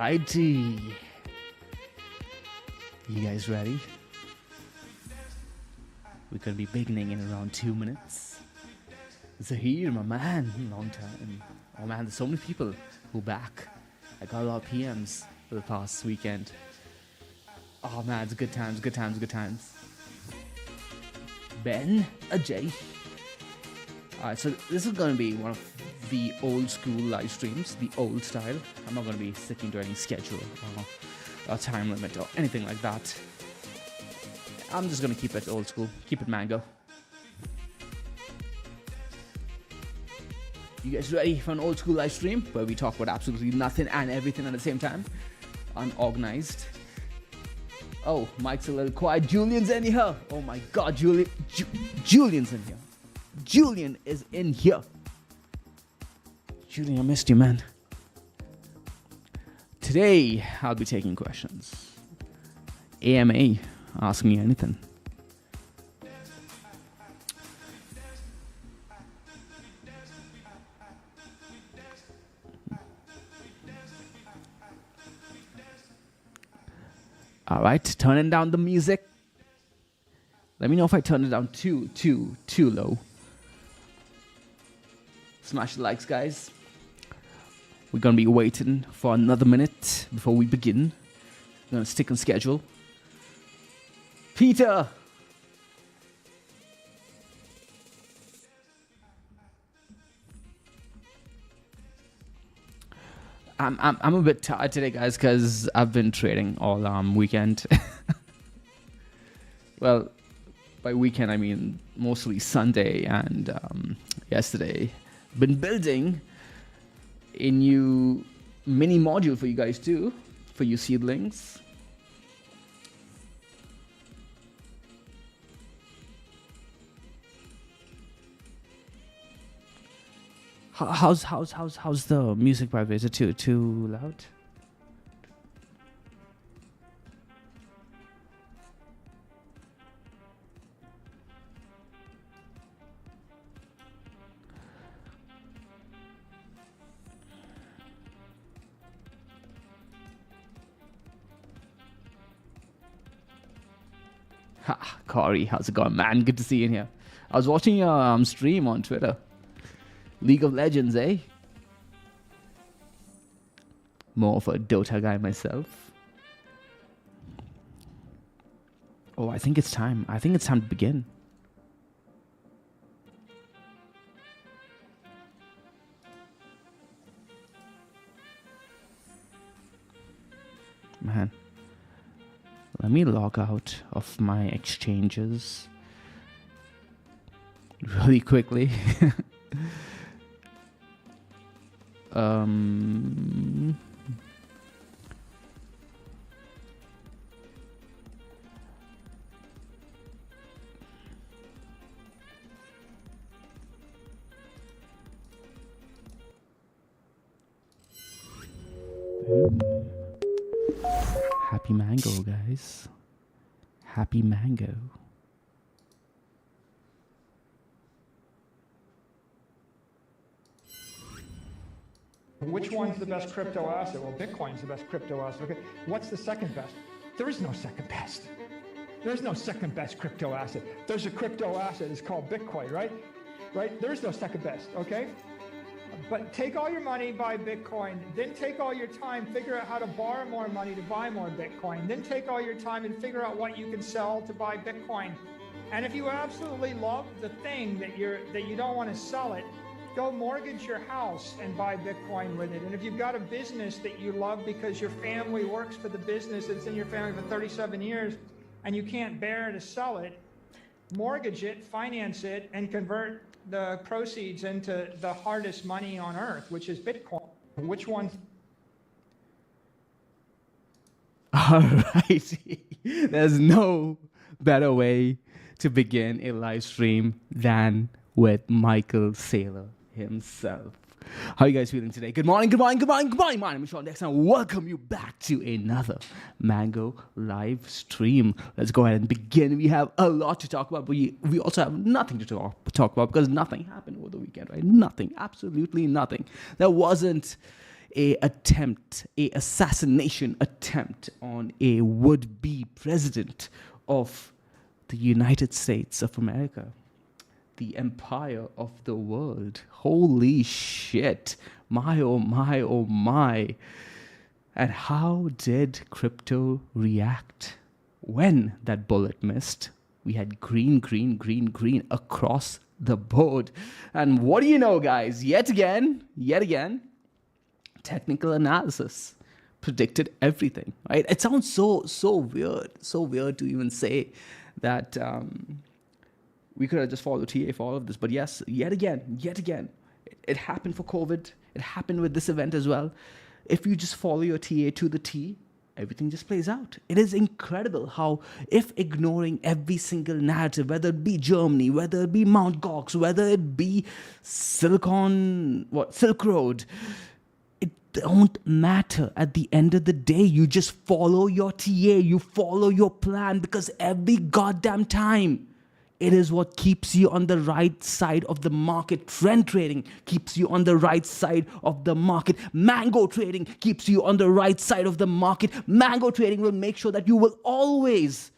Alrighty. You guys ready? We're gonna be beginning in around 2 minutes. Zahir, my man, long time. Oh man, there's so many people who back. I got a lot of PMs for the past weekend. Oh man, it's good times, good times, good times. Ben, Ajay. Alright, so this is gonna be one of the old school live streams, the old style. I'm not gonna be sticking to any schedule or time limit or anything like that. I'm just gonna keep it old school, keep it mango. You guys ready for an old school live stream where we talk about absolutely nothing and everything at the same time? Unorganized. Oh, Mike's a little quiet. Julian's in here. Oh my God, Julian's in here. Julian is in here. Julian, I missed you, man. Today, I'll be taking questions. AMA, ask me anything. All right, turning down the music. Let me know if I turn it down too low. Smash the likes, guys. We're gonna be waiting for another minute before we begin. We're gonna stick on schedule. Peter! I'm a bit tired today, guys, because I've been trading all weekend. Well, by weekend I mean mostly Sunday and yesterday. Been building a new mini module for you guys too, for you seedlings. How's the music, by the way? Is it too loud? Ha, Corey, how's it going, man? Good to see you in here. I was watching your stream on Twitter. League of Legends, eh? More of a Dota guy myself. Oh, I think it's time. I think it's time to begin. Man. Let me log out of my exchanges really quickly. Happy mango, guys. Happy mango. Which one's the best crypto asset? Well, Bitcoin's the best crypto asset. Okay, what's the second best? There is no second best. There's no second best crypto asset. There's a crypto asset. It's called Bitcoin, right? Right? There's no second best, okay? But take all your money, buy Bitcoin. Then take all your time, figure out how to borrow more money to buy more Bitcoin. Then take all your time and figure out what you can sell to buy Bitcoin. And if you absolutely love the thing that you don't want to sell it, go mortgage your house and buy Bitcoin with it. And if you've got a business that you love because your family works for the business that's in your family for 37 years and you can't bear to sell it, mortgage it, finance it, and convert the proceeds into the hardest money on earth, which is Bitcoin. Which one? All right. There's no better way to begin a live stream than with Michael Saylor himself. How are you guys feeling today? Good morning, good morning, good morning, good morning. My name is Sean Dex and I welcome you back to another Mango live stream. Let's go ahead and begin. We have a lot to talk about, but we also have nothing to talk about because nothing happened over the weekend, right? Nothing, absolutely nothing. There wasn't a assassination attempt on a would-be president of the United States of America, the empire of the world. Holy shit. My, oh my, oh my. And how did crypto react when that bullet missed? We had green, green, green, green across the board. And what do you know, guys? Yet again, technical analysis predicted everything, right? It sounds so weird to even say that we could have just followed TA for all of this. But yes, yet again, it happened for COVID. It happened with this event as well. If you just follow your TA to the T, everything just plays out. It is incredible how, if ignoring every single narrative, whether it be Germany, whether it be Mount Gox, whether it be Silk Road, it don't matter. At the end of the day, you just follow your TA, you follow your plan, because every goddamn time, it is what keeps you on the right side of the market. Trend trading keeps you on the right side of the market. Mango trading keeps you on the right side of the market. Mango trading will make sure that you will always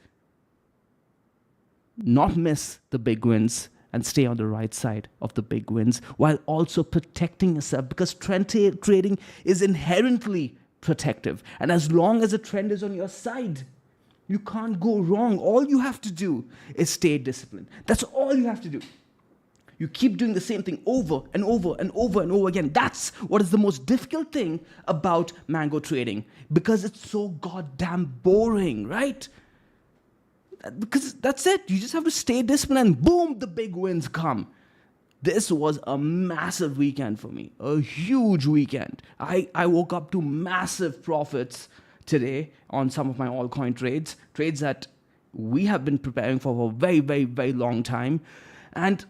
not miss the big wins and stay on the right side of the big wins, while also protecting yourself, because trend trading is inherently protective. And as long as the trend is on your side, you can't go wrong. All you have to do is stay disciplined. That's all you have to do. You keep doing the same thing over and over and over and over again. That's what is the most difficult thing about mango trading, because it's so goddamn boring, right? Because that's it. You just have to stay disciplined and boom, the big wins come. This was a massive weekend for me, a huge weekend. I woke up to massive profits today on some of my altcoin trades that we have been preparing for a very, very, very long time. And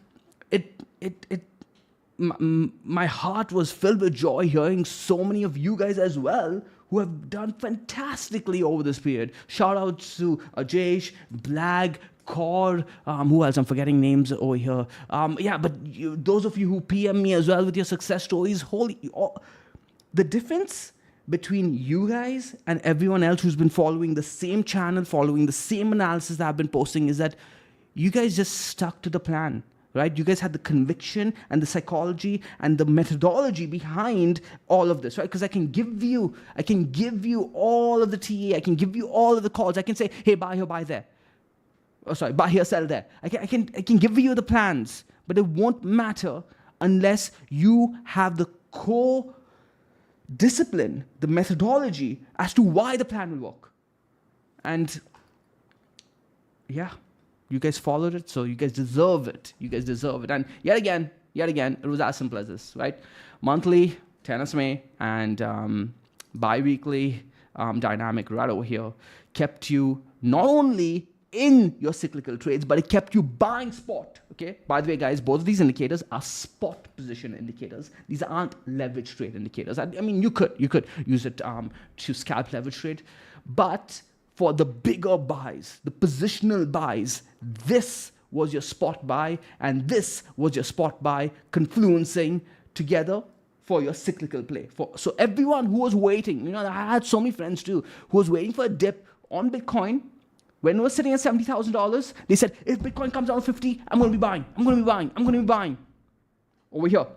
my heart was filled with joy hearing so many of you guys as well who have done fantastically over this period. Shout out to Ajesh, Blag, Core, who else? I'm forgetting names over here. Those of you who PM me as well with your success stories, the difference between you guys and everyone else who's been following the same channel, following the same analysis that I've been posting, is that you guys just stuck to the plan, right? You guys had the conviction and the psychology and the methodology behind all of this, right? Because I can give you all of the TA, I can give you all of the calls, I can say, hey, buy here, buy there. Oh, sorry, buy here, sell there. I can give you the plans, but it won't matter unless you have the core discipline, the methodology as to why the plan will work. And yeah, you guys followed it, so you guys deserve it. And yet again, it was as simple as this, right? Monthly, 10 SMA, and bi-weekly dynamic right over here kept you not only in your cyclical trades, but it kept you buying spot. Okay. By the way, guys, both of these indicators are spot position indicators. These aren't leverage trade indicators. I mean, you could use it to scalp leverage trade, but for the bigger buys, the positional buys, this was your spot buy, and this was your spot buy confluencing together for your cyclical play. So everyone who was waiting, I had so many friends too who was waiting for a dip on Bitcoin. When it was sitting at $70,000, they said, if Bitcoin comes down to 50, I'm going to be buying. Over here.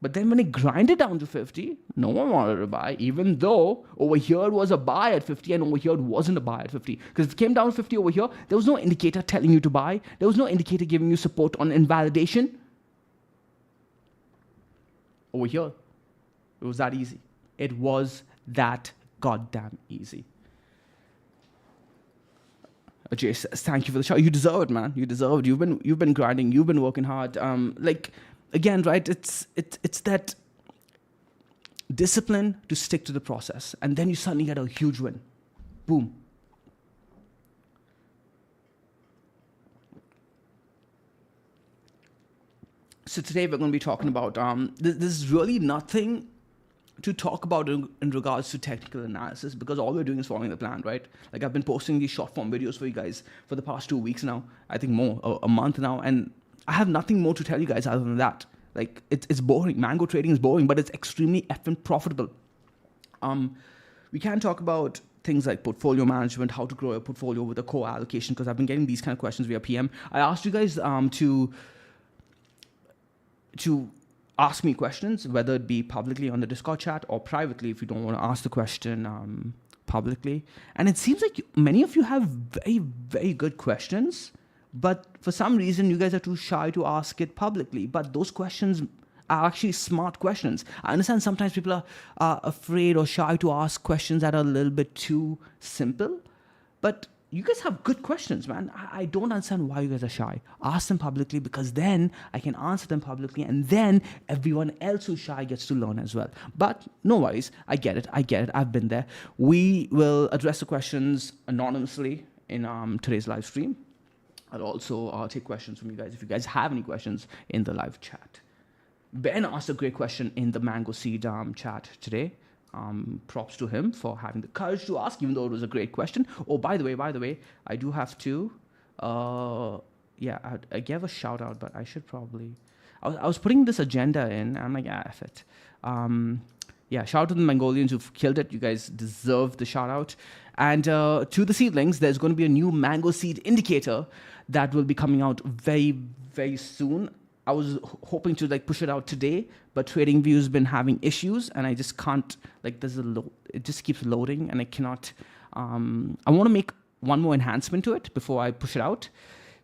But then when it grinded down to 50, no one wanted to buy, even though over here it was a buy at 50 and over here it wasn't a buy at 50. Because if it came down to 50 over here, there was no indicator telling you to buy. There was no indicator giving you support on invalidation. Over here, it was that easy. It was that goddamn easy. Ajay says, thank you for the shout. You deserve it, man. You deserve it. You've been grinding. You've been working hard. Again, right? It's that discipline to stick to the process, and then you suddenly get a huge win. Boom. So today we're going to be talking about there's really nothing to talk about in regards to technical analysis, because all we're doing is following the plan, right? Like, I've been posting these short form videos for you guys for the past 2 weeks now, I think more, a month now, and I have nothing more to tell you guys other than that. Like it's boring. Mango trading is boring, but it's extremely effing profitable. We can talk about things like portfolio management, how to grow a portfolio with a core allocation, because I've been getting these kind of questions via PM. I asked you guys to ask me questions, whether it be publicly on the Discord chat or privately if you don't want to ask the question publicly. And it seems like many of you have very, very good questions, but for some reason you guys are too shy to ask it publicly. But those questions are actually smart questions. I understand sometimes people are afraid or shy to ask questions that are a little bit too simple, but you guys have good questions, man. I don't understand why you guys are shy. Ask them publicly, because then I can answer them publicly, and then everyone else who's shy gets to learn as well. But no worries. I get it. I've been there. We will address the questions anonymously in today's live stream. I'll also take questions from you guys if you guys have any questions in the live chat. Ben asked a great question in the Mango Seed chat today. Props to him for having the courage to ask, even though it was a great question. Oh, by the way, I do have to, I gave a shout out, but I should probably, I was putting this agenda in, I'm like, F it. Shout out to the Mongolians who've killed it. You guys deserve the shout out. And to the seedlings, there's going to be a new Mango Seed indicator that will be coming out very, very soon. I was hoping to push it out today, but TradingView has been having issues, and I just can't. It just keeps loading, and I cannot. I want to make one more enhancement to it before I push it out,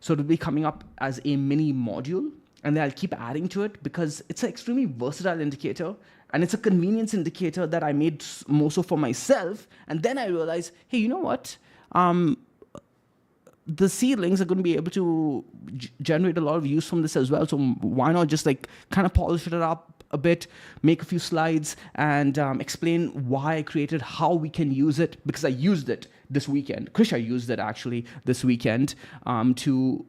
so it'll be coming up as a mini module, and then I'll keep adding to it because it's an extremely versatile indicator, and it's a convenience indicator that I made more so for myself, and then I realized, hey, you know what? The seedlings are going to be able to generate a lot of use from this as well. So why not just kind of polish it up a bit, make a few slides, and explain why I created, how we can use it, because I used it this weekend. Krisha used it actually this weekend to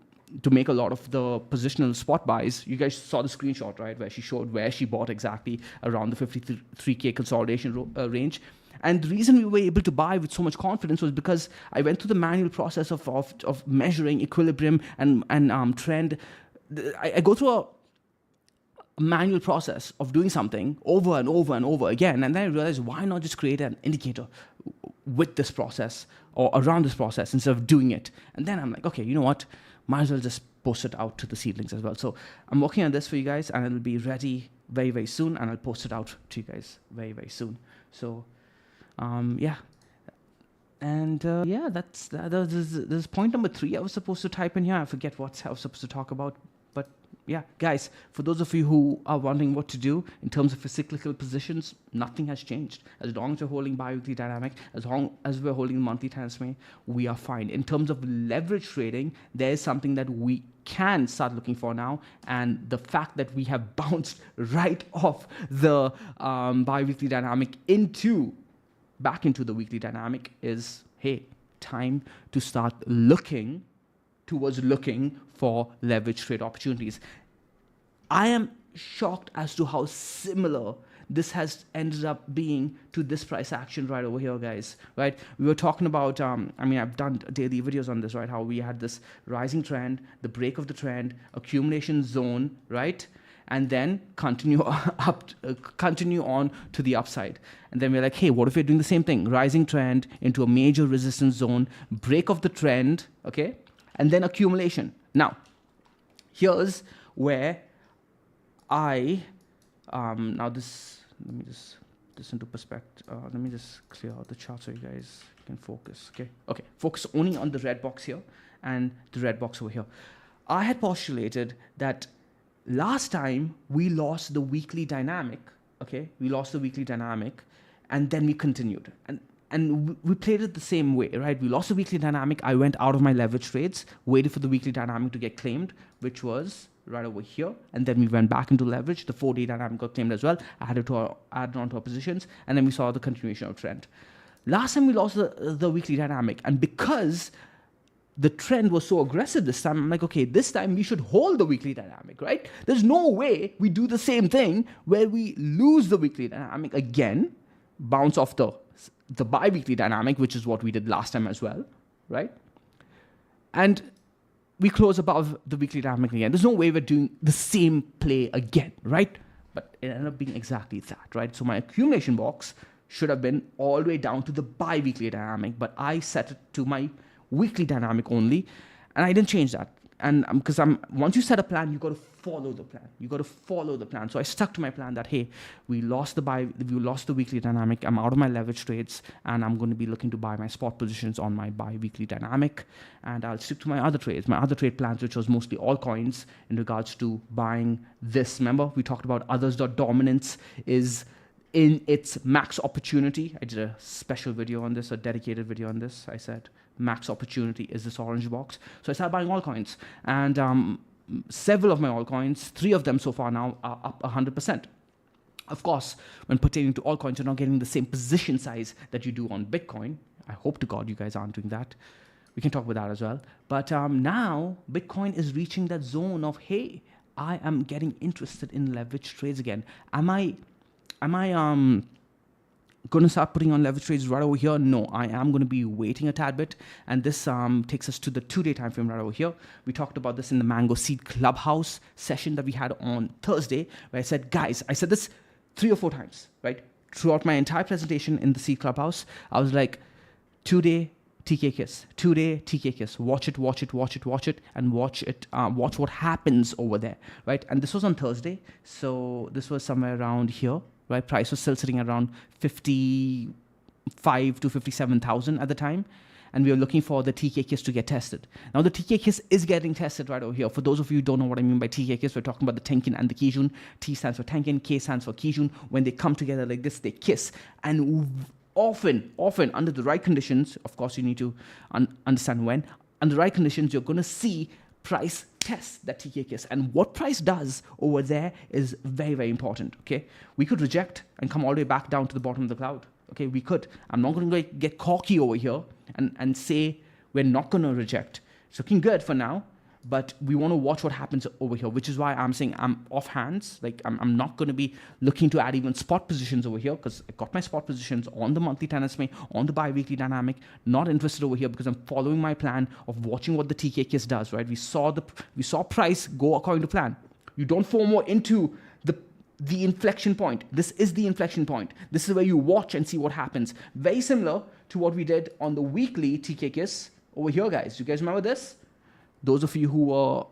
make a lot of the positional spot buys. You guys saw the screenshot, right, where she showed where she bought exactly around the 53K consolidation range. And the reason we were able to buy with so much confidence was because I went through the manual process of measuring equilibrium and trend. I go through a manual process of doing something over and over and over again, and then I realized, why not just create an indicator with this process or around this process instead of doing it? And then I'm like, okay, you know what? Might as well just post it out to the seedlings as well. So I'm working on this for you guys, and it'll be ready very, very soon, and I'll post it out to you guys very, very soon. So there's point number 3 I was supposed to type in here. I forget what I was supposed to talk about. But yeah, guys, for those of you who are wondering what to do in terms of cyclical positions, nothing has changed. As long as we're holding bi-weekly dynamic, as long as we're holding monthly time frame, we are fine. In terms of leverage trading, there is something that we can start looking for now, and the fact that we have bounced right off the bi-weekly dynamic back into the weekly dynamic is, hey, time to start looking for leverage trade opportunities. I am shocked as to how similar this has ended up being to this price action right over here, guys, right? We were talking about, I've done daily videos on this, right? How we had this rising trend, the break of the trend, accumulation zone, right? And then continue on to the upside. And then we're like, hey, what if we're doing the same thing? Rising trend into a major resistance zone, break of the trend, okay? And then accumulation. Now, here's where let me just put this into perspective. Let me just clear out the chart so you guys can focus, okay? Okay, focus only on the red box here and the red box over here. I had postulated that last time we lost the weekly dynamic, okay? We lost the weekly dynamic, and then we continued. And we played it the same way, right? We lost the weekly dynamic. I went out of my leverage trades, waited for the weekly dynamic to get claimed, which was right over here. And then we went back into leverage. The 4-day dynamic got claimed as well. I added on to our positions. And then we saw the continuation of trend. Last time we lost the weekly dynamic. And because the trend was so aggressive this time, I'm like, okay, this time we should hold the weekly dynamic, right? There's no way we do the same thing where we lose the weekly dynamic again, bounce off the bi-weekly dynamic, which is what we did last time as well, right? And we close above the weekly dynamic again. There's no way we're doing the same play again, right? But it ended up being exactly that, right? So my accumulation box should have been all the way down to the bi-weekly dynamic, but I set it to my weekly dynamic only, and I didn't change that. And because once you set a plan, you got to follow the plan. You got to follow the plan. So I stuck to my plan that, hey, we lost the weekly dynamic. I'm out of my leverage trades, and I'm going to be looking to buy my spot positions on my bi-weekly dynamic, and I'll stick to my other trades, my other trade plans, which was mostly altcoins in regards to buying this. Remember, we talked about others.dominance is in its max opportunity. I did a special video on this, a dedicated video on this. I said max opportunity is this orange box. So I started buying altcoins, and several of my altcoins, 3 of them so far now, are up 100%. Of course, when pertaining to altcoins, you're not getting the same position size that you do on Bitcoin. I hope to God you guys aren't doing that. We can talk about that as well. But now Bitcoin is reaching that zone of, hey, I am getting interested in leverage trades again. Am I going to start putting on leverage trades right over here? No, I am going to be waiting a tad bit. And this takes us to the 2-day time frame right over here. We talked about this in the Mango Seed Clubhouse session that we had on Thursday, where I said, guys, I said this 3 or 4 times, right? Throughout my entire presentation in the Seed Clubhouse, I was like, 2-day TK kiss, 2-day TK kiss, watch it, and watch what happens over there, right? And this was on Thursday, so this was somewhere around here, right? Price was still sitting around 55 to 57,000 at the time, and we were looking for the TK kiss to get tested. Now the TK kiss is getting tested right over here. For those of you who don't know what I mean by TK kiss, we're talking about the Tenkin and the Kijun. T stands for Tenkin, K stands for Kijun. When they come together like this, they kiss, and often under the right conditions, of course you need to understand when, under the right conditions, you're going to see price test that TK kiss. And what price does over there is very, very important, okay? We could reject and come all the way back down to the bottom of the cloud, okay? We could. I'm not going to get cocky over here and say we're not going to reject. It's looking good for now, but we want to watch what happens over here, which is why I'm saying I'm off hands. Like I'm not going to be looking to add even spot positions over here, because I got my spot positions on the monthly 10 SMA, on the bi-weekly dynamic. Not interested over here because I'm following my plan of watching what the TK kiss does, right? We saw price go according to plan. You don't FOMO into the inflection point. This is the inflection point. This is where you watch and see what happens. Very similar to what we did on the weekly TK kiss over here, guys. You guys remember this? Those of you who are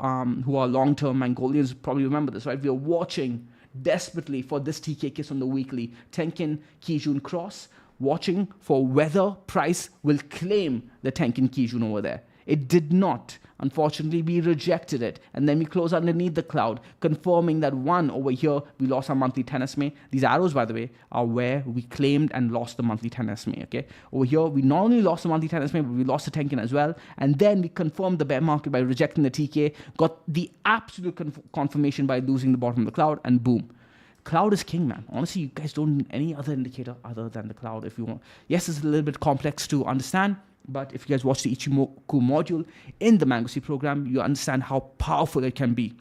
long-term Mongolians probably remember this, right? We are watching desperately for this TK kiss on the weekly Tenkin Kijun cross, watching for whether price will claim the Tenkin Kijun over there. It did not. Unfortunately, we rejected it. And then we closed underneath the cloud, confirming that over here, we lost our monthly 10 SMA. These arrows, by the way, are where we claimed and lost the monthly 10 SMA, okay? Over here, we not only lost the monthly 10 SMA, but we lost the Tenkin as well. And then we confirmed the bear market by rejecting the TK, got the absolute confirmation by losing the bottom of the cloud, and boom. Cloud is king, man. Honestly, you guys don't need any other indicator other than the cloud if you want. Yes, it's a little bit complex to understand, but if you guys watch the Ichimoku module in the Mango Seed program, you understand how powerful it can be.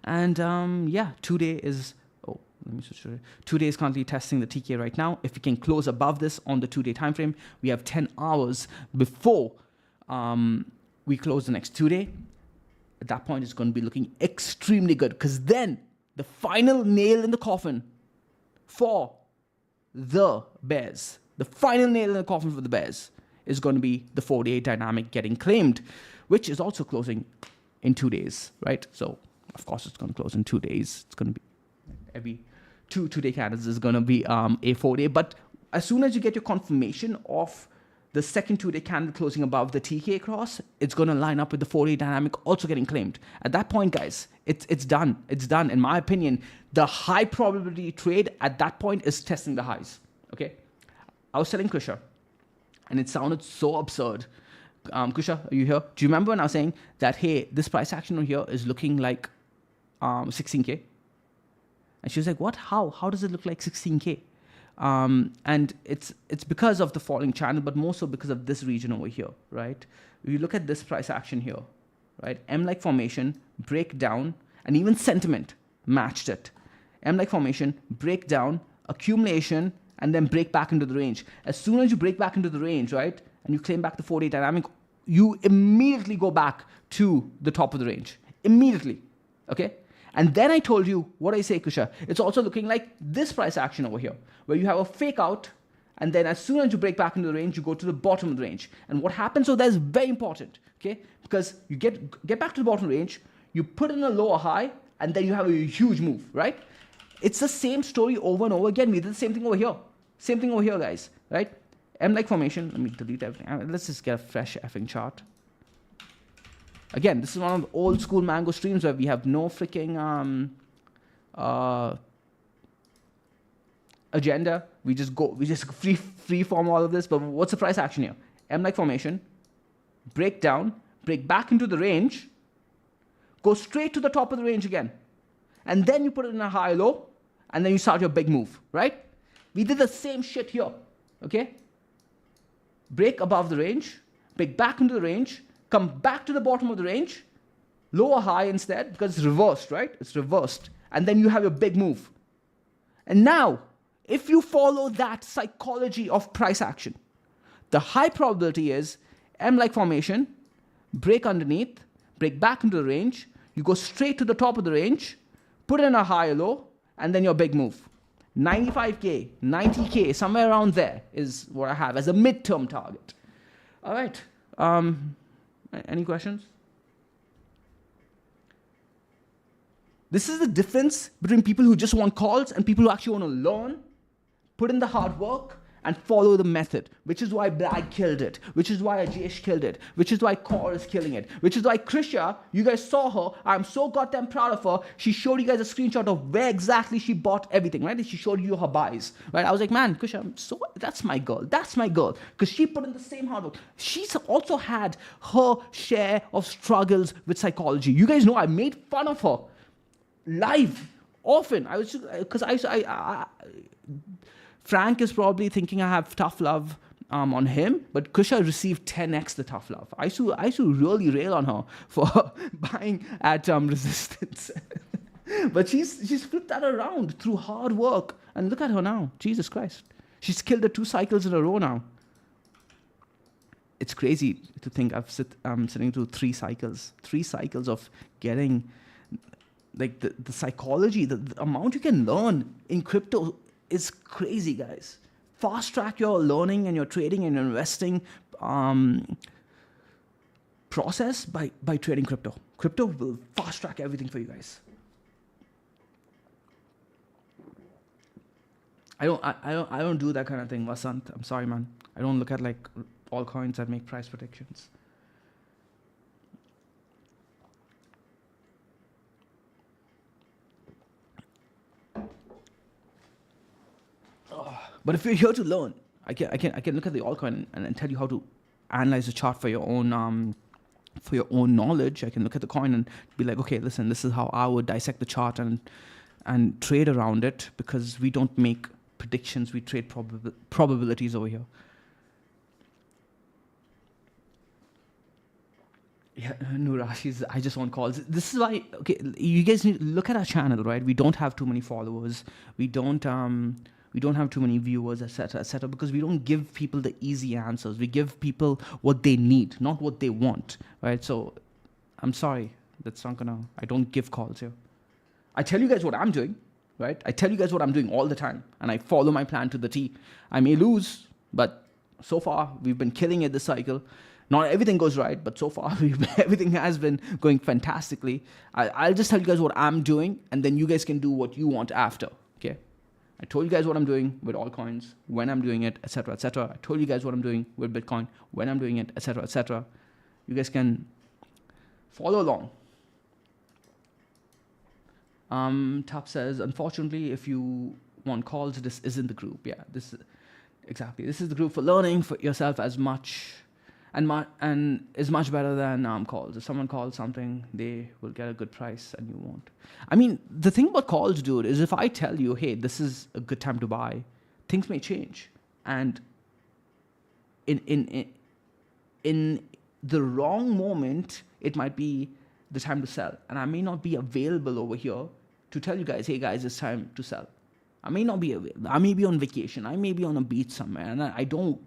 And 2-day is, let me switch to it. 2-day is currently testing the TK right now. If we can close above this on the 2-day time frame, we have 10 hours before we close the next 2-day. At that point, it's going to be looking extremely good, because then the final nail in the coffin for the bears, the final nail in the coffin for the bears, is going to be the 4-day dynamic getting claimed, which is also closing in 2 days, right? So, of course, it's going to close in 2 days. It's going to be every 2-day candles is going to be a 4-day. But as soon as you get your confirmation of the second 2-day candle closing above the TK cross, it's going to line up with the 4-day dynamic also getting claimed. At that point, guys, it's done. It's done. In my opinion, the high probability trade at that point is testing the highs, okay? I was telling Krisha, and it sounded so absurd. Krisha, are you here? Do you remember when I was saying that, hey, this price action over here is looking like 16K? And she was like, what? How does it look like 16K? And it's because of the falling channel, but more so because of this region over here, right? If you look at this price action here, right? M-like formation, breakdown, and even sentiment matched it. M-like formation, breakdown, accumulation, and then break back into the range. As soon as you break back into the range, right, and you claim back the 4-day dynamic, you immediately go back to the top of the range. Immediately. Okay? And then I told you, what I say, Kusha, it's also looking like this price action over here, where you have a fake out, and then as soon as you break back into the range, you go to the bottom of the range. And what happens over there is very important, okay? Because you get back to the bottom of the range, you put in a lower high, and then you have a huge move, right? It's the same story over and over again. We did the same thing over here. Same thing over here, guys, right? M-like formation. Let me delete everything. Let's just get a fresh effing chart. Again, this is one of the old school Mango streams where we have no freaking agenda. We just free form all of this. But what's the price action here? M-like formation, break down, break back into the range, go straight to the top of the range again. And then you put it in a high low, and then you start your big move, right? We did the same shit here, okay? Break above the range, break back into the range, come back to the bottom of the range, lower high instead, because it's reversed, right? It's reversed. And then you have your big move. And now, if you follow that psychology of price action, the high probability is M-like formation, break underneath, break back into the range, you go straight to the top of the range, put in a high low, and then your big move. 95K, 90K, somewhere around there is what I have as a midterm target. All right. Any questions? This is the difference between people who just want calls and people who actually want to learn, put in the hard work, and follow the method, which is why Bragg killed it, which is why Ajesh killed it, which is why Core is killing it, which is why Krisha, you guys saw her, I'm so goddamn proud of her, she showed you guys a screenshot of where exactly she bought everything, right? She showed you her buys, right? I was like, man, Krisha, that's my girl, because she put in the same hard work. She's also had her share of struggles with psychology. You guys know I made fun of her live often. Frank is probably thinking I have tough love on him, but Kusha received 10x the tough love. I used to really rail on her for buying at resistance. But she's flipped that around through hard work. And look at her now. Jesus Christ. She's killed it 2 cycles in a row now. It's crazy to think I'm sitting through 3 cycles. 3 cycles of getting like the psychology, the amount you can learn in crypto is crazy, guys. Fast track your learning and your trading and investing process by trading crypto. Crypto will fast track everything for you guys. I don't do that kind of thing, Vasant. I'm sorry, man. I don't look at like altcoins that make price predictions. But if you're here to learn, I can look at the altcoin and tell you how to analyze the chart for your own knowledge. I can look at the coin and be like, okay, listen, this is how I would dissect the chart and trade around it, because we don't make predictions, we trade probabilities over here. Yeah, Nurashi's, I just want calls. This is why, okay, you guys need to look at our channel, right? We don't have too many followers. We don't have too many viewers, etc., because we don't give people the easy answers. We give people what they need, not what they want, right? So I'm sorry, I don't give calls here. I tell you guys what I'm doing, right? I tell you guys what I'm doing all the time, and I follow my plan to the T. I may lose, but so far we've been killing it this cycle. Not everything goes right, but so far everything has been going fantastically. I'll just tell you guys what I'm doing, and then you guys can do what you want after, okay? I told you guys what I'm doing with altcoins, when I'm doing it, etc., etc. I told you guys what I'm doing with Bitcoin, when I'm doing it, etc., etc. You guys can follow along. Tap says, unfortunately, if you want calls, this isn't the group. Yeah, this is the group for learning for yourself as much and is much better than calls. If someone calls something, they will get a good price and you won't. I mean, the thing about calls, dude, is if I tell you, hey, this is a good time to buy, things may change. And in the wrong moment, it might be the time to sell. And I may not be available over here to tell you guys, hey guys, it's time to sell. I may not be available. I may be on vacation. I may be on a beach somewhere. And I don't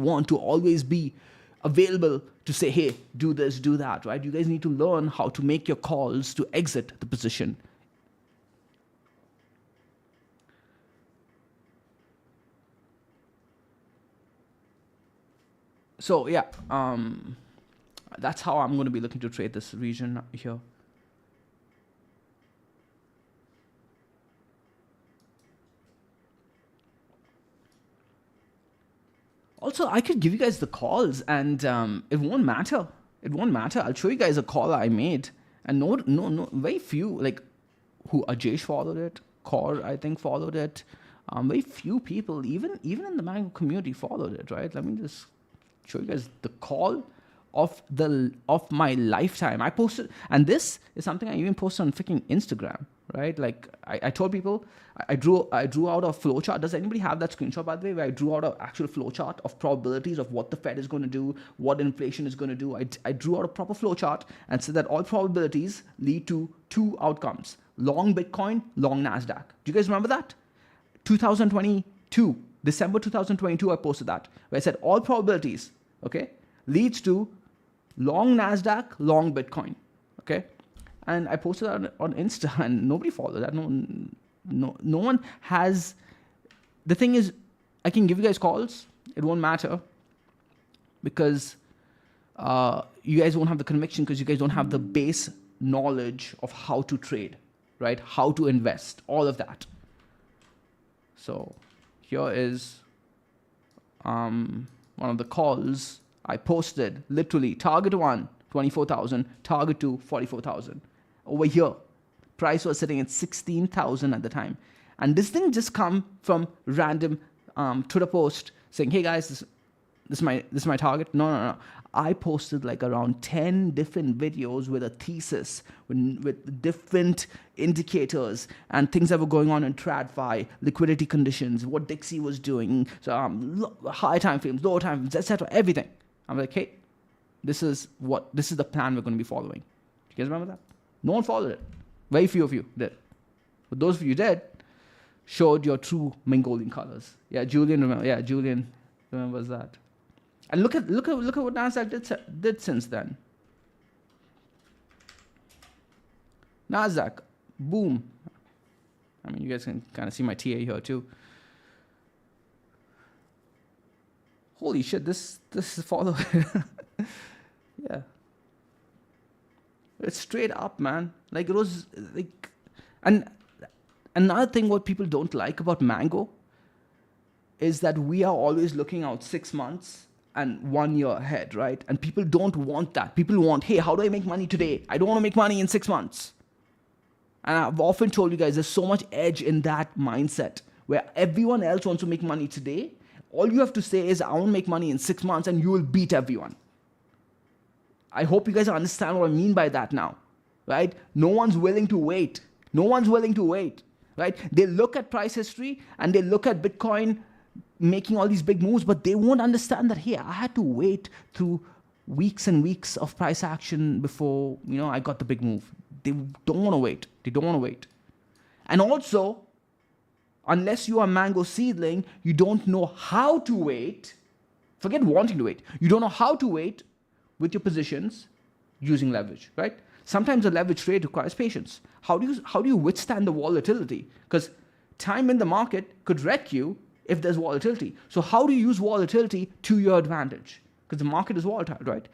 want to always be available to say, hey, do this, do that, right? You guys need to learn how to make your calls to exit the position. So yeah, that's how I'm going to be looking to trade this region here. Also, I could give you guys the calls, and it won't matter. It won't matter. I'll show you guys a call I made, and no, very few, like, who Ajesh followed it, Kaur I think followed it. Very few people, even in the Mango community, followed it. Right? Let me just show you guys the call of my lifetime. I posted, and this is something I even posted on freaking Instagram, right? Like I told people, I drew out a flowchart. Does anybody have that screenshot, by the way, where I drew out an actual flowchart of probabilities of what the Fed is going to do, what inflation is going to do? I drew out a proper flowchart and said that all probabilities lead to two outcomes: long Bitcoin, long Nasdaq. Do you guys remember that? 2022, December 2022, I posted that, where I said all probabilities, okay, leads to long Nasdaq, long Bitcoin, okay? And I posted that on Insta, and nobody followed that. No one has. The thing is, I can give you guys calls. It won't matter because you guys won't have the conviction, because you guys don't have the base knowledge of how to trade, right? How to invest, all of that. So here is one of the calls I posted. Literally, target 1, 24,000, target 2, 44,000. Over here, price was sitting at 16,000 at the time. And this didn't just come from random Twitter post saying, hey guys, this is my target. No. I posted like around 10 different videos with a thesis, with different indicators and things that were going on in TradFi, liquidity conditions, what Dixie was doing, so high time frames, lower time frames, etc. Everything. I'm like, hey, this is the plan we're going to be following. You guys remember that? No one followed it. Very few of you did. But those of you who did showed your true Mongolian colors. Yeah, Julian remembers that. And look at what Nasdaq did since then. Nasdaq, boom. I mean, you guys can kind of see my TA here too. Holy shit, this is follow. Yeah. It's straight up, man. Like it was like, and another thing what people don't like about Mango is that we are always looking out 6 months and 1 year ahead, right? And people don't want that. People want, hey, how do I make money today? I don't want to make money in 6 months. And I've often told you guys, there's so much edge in that mindset where everyone else wants to make money today. All you have to say is, I want to make money in 6 months, and you will beat everyone. I hope you guys understand what I mean by that now, right? No one's willing to wait. No one's willing to wait, right? They look at price history and they look at Bitcoin making all these big moves, but they won't understand that, hey, I had to wait through weeks and weeks of price action before, I got the big move. They don't want to wait. They don't want to wait. And also, unless you are a Mango seedling, you don't know how to wait. Forget wanting to wait. You don't know how to wait with your positions using leverage, right? Sometimes a leverage trade requires patience. How do you withstand the volatility? Because time in the market could wreck you if there's volatility. So how do you use volatility to your advantage? Because the market is volatile, right?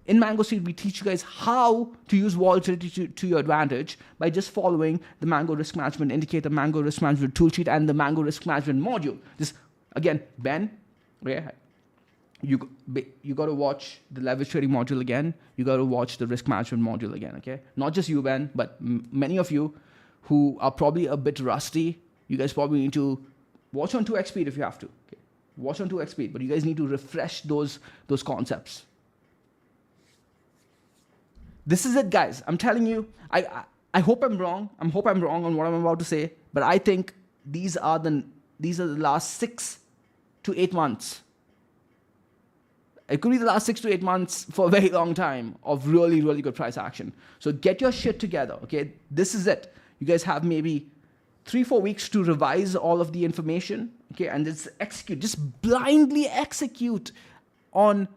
In Mango Seed, we teach you guys how to use volatility to your advantage by just following the Mango Risk Management Indicator, Mango Risk Management Toolsheet, and the Mango Risk Management Module. Just, again, Ben, you got to watch the leverage trading module again. You got to watch the risk management module again, okay? Not just you, Ben, but many of you who are probably a bit rusty, you guys probably need to watch on 2x speed if you have to. Okay? Watch on 2x speed, but you guys need to refresh those concepts. This is it, guys. I'm telling you, I hope I'm wrong. I hope I'm wrong on what I'm about to say, but I think these are the last 6 to 8 months. It could be the last 6 to 8 months for a very long time of really, really good price action. So get your shit together, okay? This is it. You guys have maybe 3-4 weeks to revise all of the information, okay? And just execute. Just blindly execute on,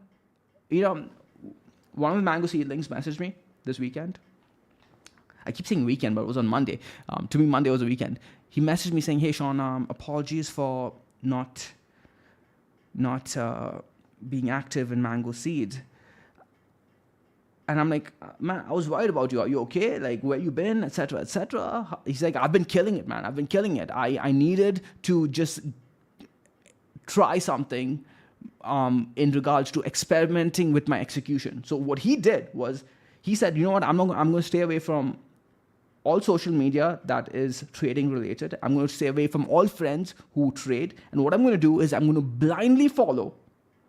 you know, one of the mango seedlings messaged me this weekend. I keep saying weekend, but it was on Monday. To me, Monday was a weekend. He messaged me saying, "Hey, Sean, apologies for not being active in mango seed." And I'm like, "Man, I was worried about you. Are you okay? Like, where you been, etc., etc." He's like, "I've been killing it, man. I've been killing it. I needed to just try something in regards to experimenting with my execution." So what he did was, he said, "You know what? I'm going to stay away from all social media that is trading related. I'm going to stay away from all friends who trade. And what I'm going to do is I'm going to blindly follow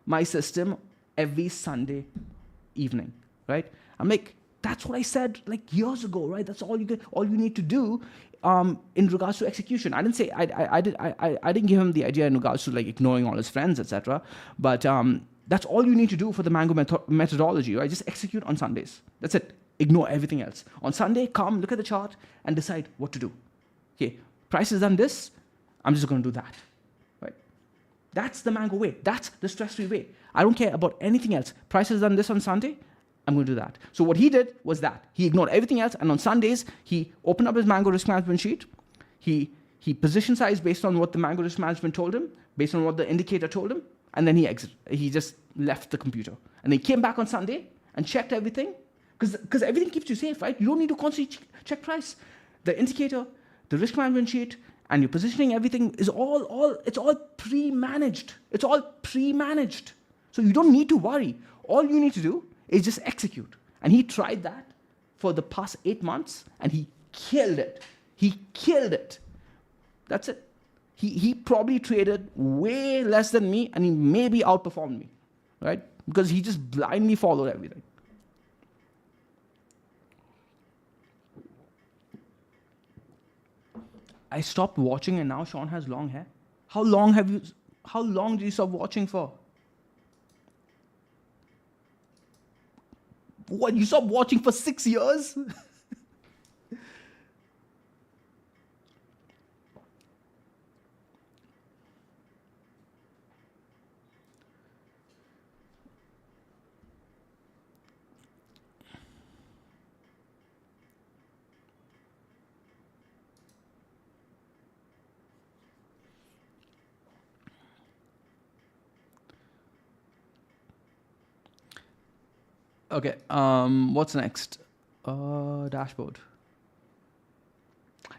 my system every Sunday evening," right? I'm like, that's what I said like years ago, right? That's all you need to do in regards to execution. I didn't say I didn't give him the idea in regards to like ignoring all his friends, etc. But that's all you need to do for the Mango methodology, right? Just execute on Sundays. That's it. Ignore everything else. On Sunday, come, look at the chart, and decide what to do. Okay, price has done this, I'm just going to do that, right? That's the Mango way. That's the stress-free way. I don't care about anything else. Price has done this on Sunday, I'm going to do that. So what he did was that. He ignored everything else, and on Sundays, he opened up his Mango risk management sheet. He position sized based on what the Mango risk management told him, based on what the indicator told him, and then he exited. He just left the computer. And he came back on Sunday and checked everything, because everything keeps you safe, right? You don't need to constantly check price. The indicator, the risk management sheet, and your positioning, everything is it's all pre-managed. It's all pre-managed. So you don't need to worry. All you need to do is just execute. And he tried that for the past 8 months, and he killed it. He killed it. That's it. He probably traded way less than me, and he maybe outperformed me, right? Because he just blindly followed everything. I stopped watching, and now Sean has long hair. How long did you stop watching for? What, you stopped watching for 6 years? Okay, what's next? Dashboard.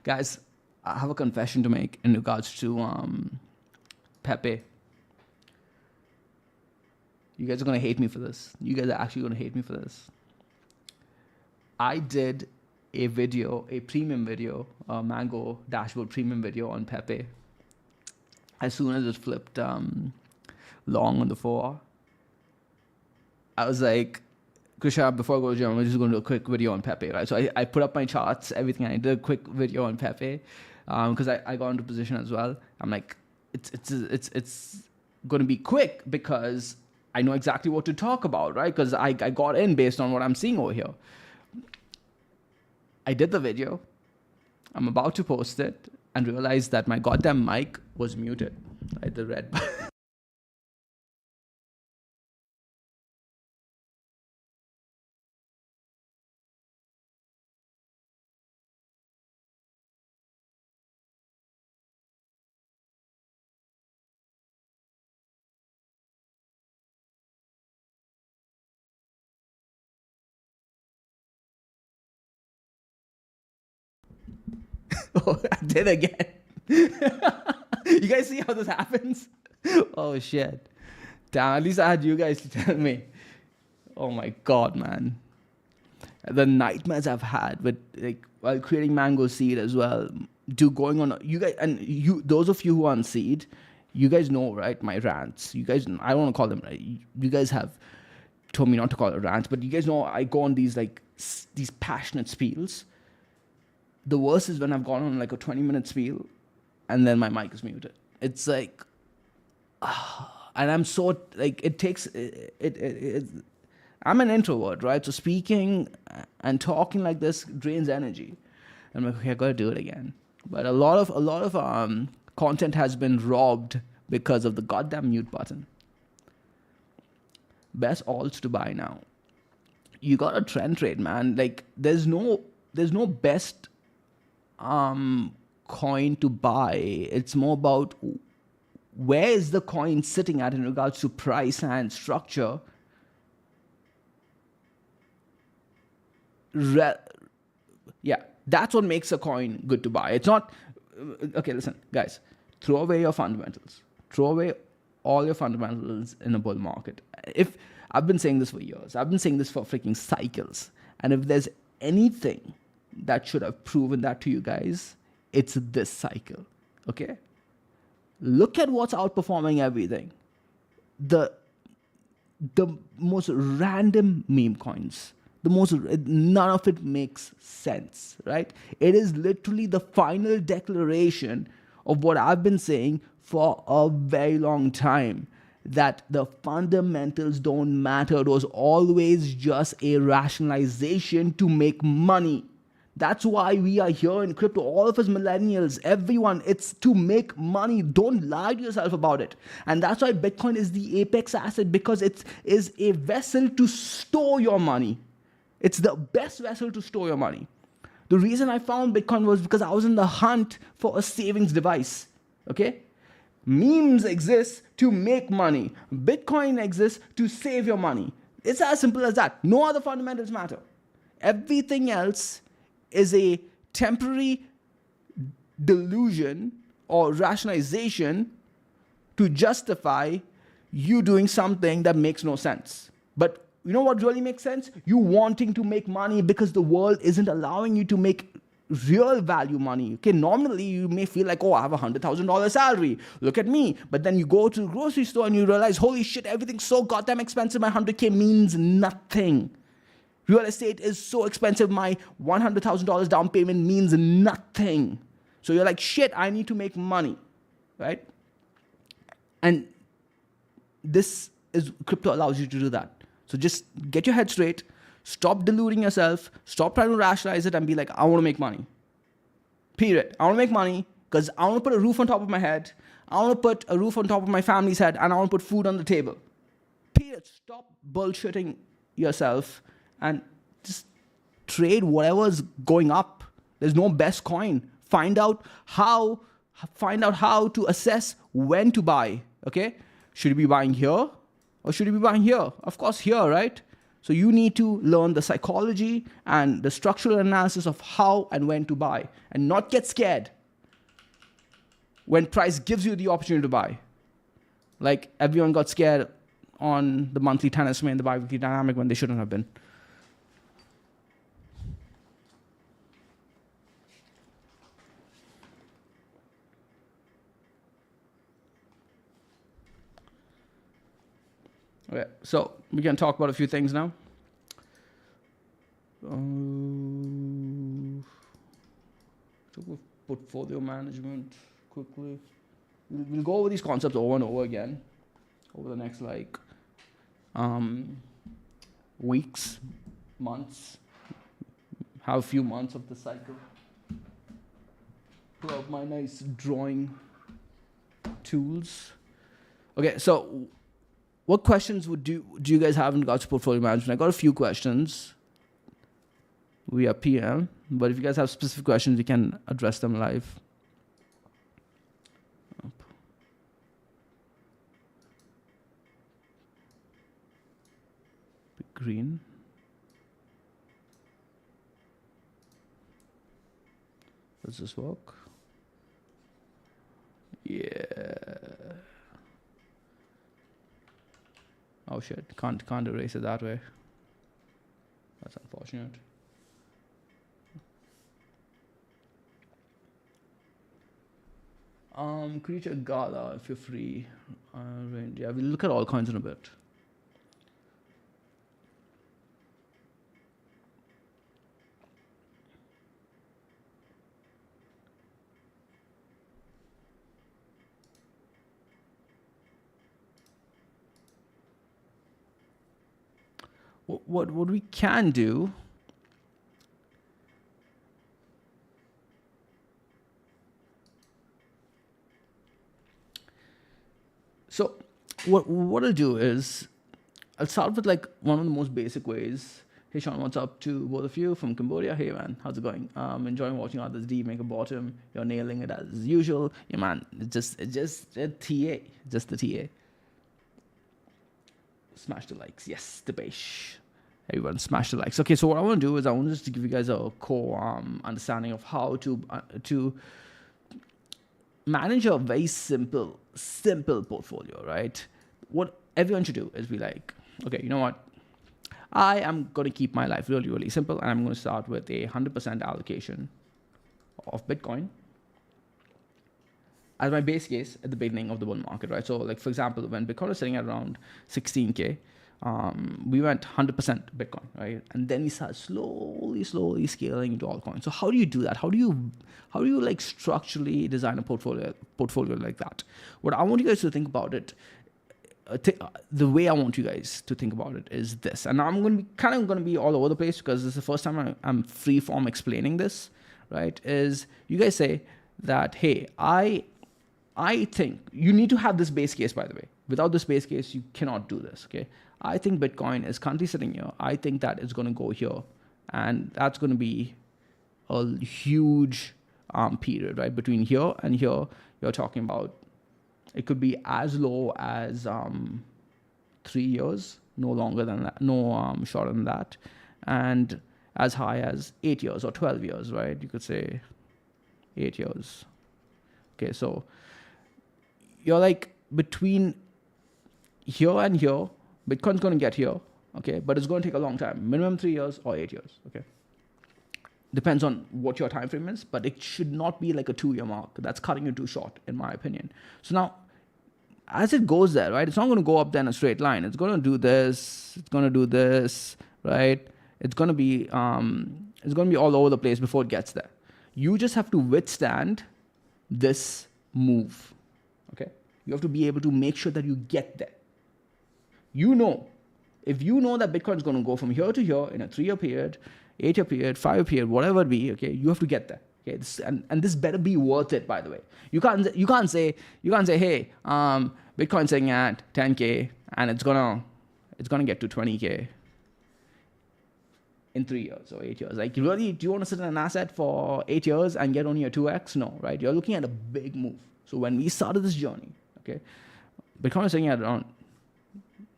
Guys, I have a confession to make in regards to Pepe. You guys are going to hate me for this. You guys are actually going to hate me for this. I did a video, a premium video, a Mango dashboard premium video on Pepe. As soon as it flipped long on the 4, I was like, Krisha, before I go to gym, I'm just going to do a quick video on Pepe, right? So I put up my charts, everything. I did a quick video on Pepe because I got into position as well. I'm like, it's going to be quick because I know exactly what to talk about, right? Because I got in based on what I'm seeing over here. I did the video. I'm about to post it and realized that my goddamn mic was muted. Right, the red button. Oh, I did again. You guys see how this happens? Oh shit. Damn, at least I had you guys to tell me. Oh my god, man. The nightmares I've had with like while creating Mango Seed as well. Going on you guys, and you, those of you who are on Seed, you guys know, right? My rants. You guys, I don't want to call them. Right? You guys have told me not to call it rants, but you guys know I go on these like these passionate spiels. The worst is when I've gone on like a 20-minute spiel, and then my mic is muted. It's like, and I'm so like it takes it. I'm an introvert, right? So speaking and talking like this drains energy. I'm like, okay, I gotta do it again. But a lot of content has been robbed because of the goddamn mute button. best alts to buy now. You got a trend trade, man. Like there's no best coin to buy. It's more about where is the coin sitting at in regards to price and structure. Yeah, that's what makes a coin good to buy. It's not okay. Listen, guys, throw away your fundamentals. Throw away all your fundamentals in a bull market. If I've been saying this for years, I've been saying this for freaking cycles, and if there's anything that should have proven that to you guys, it's this cycle. Okay, look at what's outperforming everything. The most random meme coins. None of it makes sense, right? It is literally the final declaration of what I've been saying for a very long time, that the fundamentals don't matter. It was always just a rationalization to make money. That's why we are here in crypto. All of us millennials, everyone, it's to make money. Don't lie to yourself about it. And that's why Bitcoin is the apex asset, because it is a vessel to store your money. It's the best vessel to store your money. The reason I found Bitcoin was because I was in the hunt for a savings device. Okay? Memes exist to make money. Bitcoin exists to save your money. It's as simple as that. No other fundamentals matter. Everything else is a temporary delusion or rationalization to justify you doing something that makes no sense. But you know what really makes sense? You wanting to make money because the world isn't allowing you to make real value money. Okay, normally you may feel like, oh, I have $100,000 salary. Look at me. But then you go to the grocery store and you realize, holy shit, everything's so goddamn expensive. My 100K means nothing. Real estate is so expensive. My $100,000 down payment means nothing. So you're like, shit, I need to make money, right? And this is crypto allows you to do that. So just get your head straight, stop deluding yourself, stop trying to rationalize it and be like, I want to make money. Period. I want to make money because I want to put a roof on top of my head. I want to put a roof on top of my family's head, and I want to put food on the table. Period. Stop bullshitting yourself and just trade whatever's going up. There's no best coin. Find out how to assess when to buy. Okay? Should you be buying here? Or should you be buying here? Of course, here, right? So you need to learn the psychology and the structural analysis of how and when to buy, and not get scared when price gives you the opportunity to buy. Like everyone got scared on the monthly tennis and the bi-weekly dynamic when they shouldn't have been. Okay, so we can talk about a few things now. Talk about portfolio management quickly. We'll go over these concepts over and over again over the next weeks, months. Have a few months of the cycle. Pull out my nice drawing tools. Okay, so what questions do you guys have in regards to portfolio management? I got a few questions via PM, but if you guys have specific questions, you can address them live. Pick green. Does this work? Yeah. Oh shit, can't erase it that way. That's unfortunate. Creature Gala, if you're free. Yeah, we'll look at all coins in a bit. What we can do so what I'll do is I'll start with like one of the most basic ways. Hey Sean, what's up to both of you from Cambodia? Hey man, how's it going? Enjoying watching others D make a bottom. You're nailing it as usual. Yeah man, it's just a TA, just the TA. Smash the likes, yes, the base. Everyone smash the likes. Okay, so what I want to do is I want just to give you guys a core understanding of how to manage a very simple portfolio, right? What everyone should do is be like, okay, you know what? I am going to keep my life really, really simple, and I'm going to start with a 100% allocation of Bitcoin as my base case at the beginning of the bull market, right? So, like for example, when Bitcoin was sitting at around 16K, we went 100% Bitcoin, right? And then we started slowly scaling into altcoins. So how do you do that? How do you like structurally design a portfolio like that? What I want you guys to think about it, the way I want you guys to think about it is this, and I'm going to be all over the place because this is the first time I'm free form explaining this, right? Is you guys say that, hey, I think you need to have this base case, by the way. Without this base case, you cannot do this, okay? I think Bitcoin is currently sitting here. I think that it's going to go here, and that's going to be a huge period, right? Between here and here, you're talking about it could be as low as 3 years, no longer than that, no shorter than that, and as high as 8 years or 12 years, right? You could say 8 years. Okay, so you're like between here and here, Bitcoin's going to get here, okay, but it's going to take a long time, minimum 3 years or 8 years, okay? Depends on what your time frame is, but it should not be like a 2-year mark. That's cutting it too short, in my opinion. So now, as it goes there, right, it's not going to go up there in a straight line. It's going to do this. It's going to do this, right? It's going to be all over the place before it gets there. You just have to withstand this move, okay? You have to be able to make sure that you get there. You know, if you know that Bitcoin is going to go from here to here in a 3-year period, 8-year period, 5-year period, whatever it be, okay, you have to get there. Okay, and this better be worth it, by the way. You can't say, hey, Bitcoin's sitting at 10K and it's gonna get to 20K in 3 years or 8 years. Like, really, do you want to sit in an asset for 8 years and get only a 2x? No, right? You're looking at a big move. So when we started this journey, okay, Bitcoin was sitting at around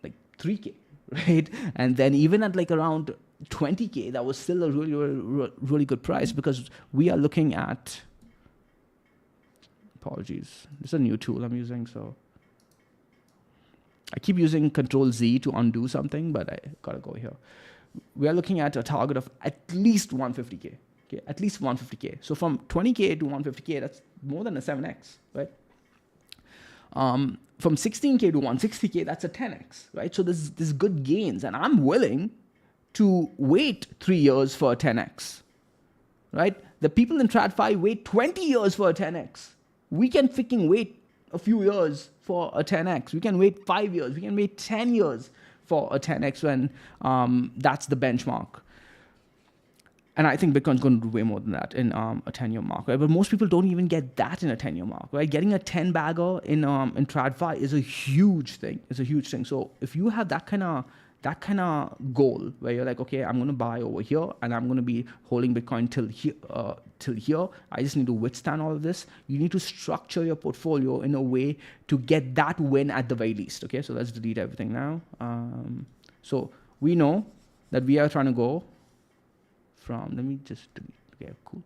like 3K, right? And then even at like around 20K, that was still a really good price because we are looking at, apologies, this is a new tool I'm using, so I keep using Control Z to undo something, but I gotta go here. We are looking at a target of at least 150K, okay, at least 150K. So from 20K to 150K, that's more than a 7x, right? From 16K to 160K, that's a 10x, right? So there's good gains, and I'm willing to wait 3 years for a 10x, right? The people in TradFi wait 20 years for a 10x. We can freaking wait a few years for a 10x. We can wait 5 years. We can wait 10 years for a 10x when that's the benchmark. And I think Bitcoin's going to do way more than that in a 10-year mark, right? But most people don't even get that in a 10-year mark, right? Getting a 10 bagger in TradFi is a huge thing. It's a huge thing. So if you have that kind of goal where you're like, okay, I'm going to buy over here and I'm going to be holding Bitcoin till here. I just need to withstand all of this. You need to structure your portfolio in a way to get that win at the very least. Okay, so let's delete everything now. So we know that we are trying to go from, let me just delete. Okay, cool.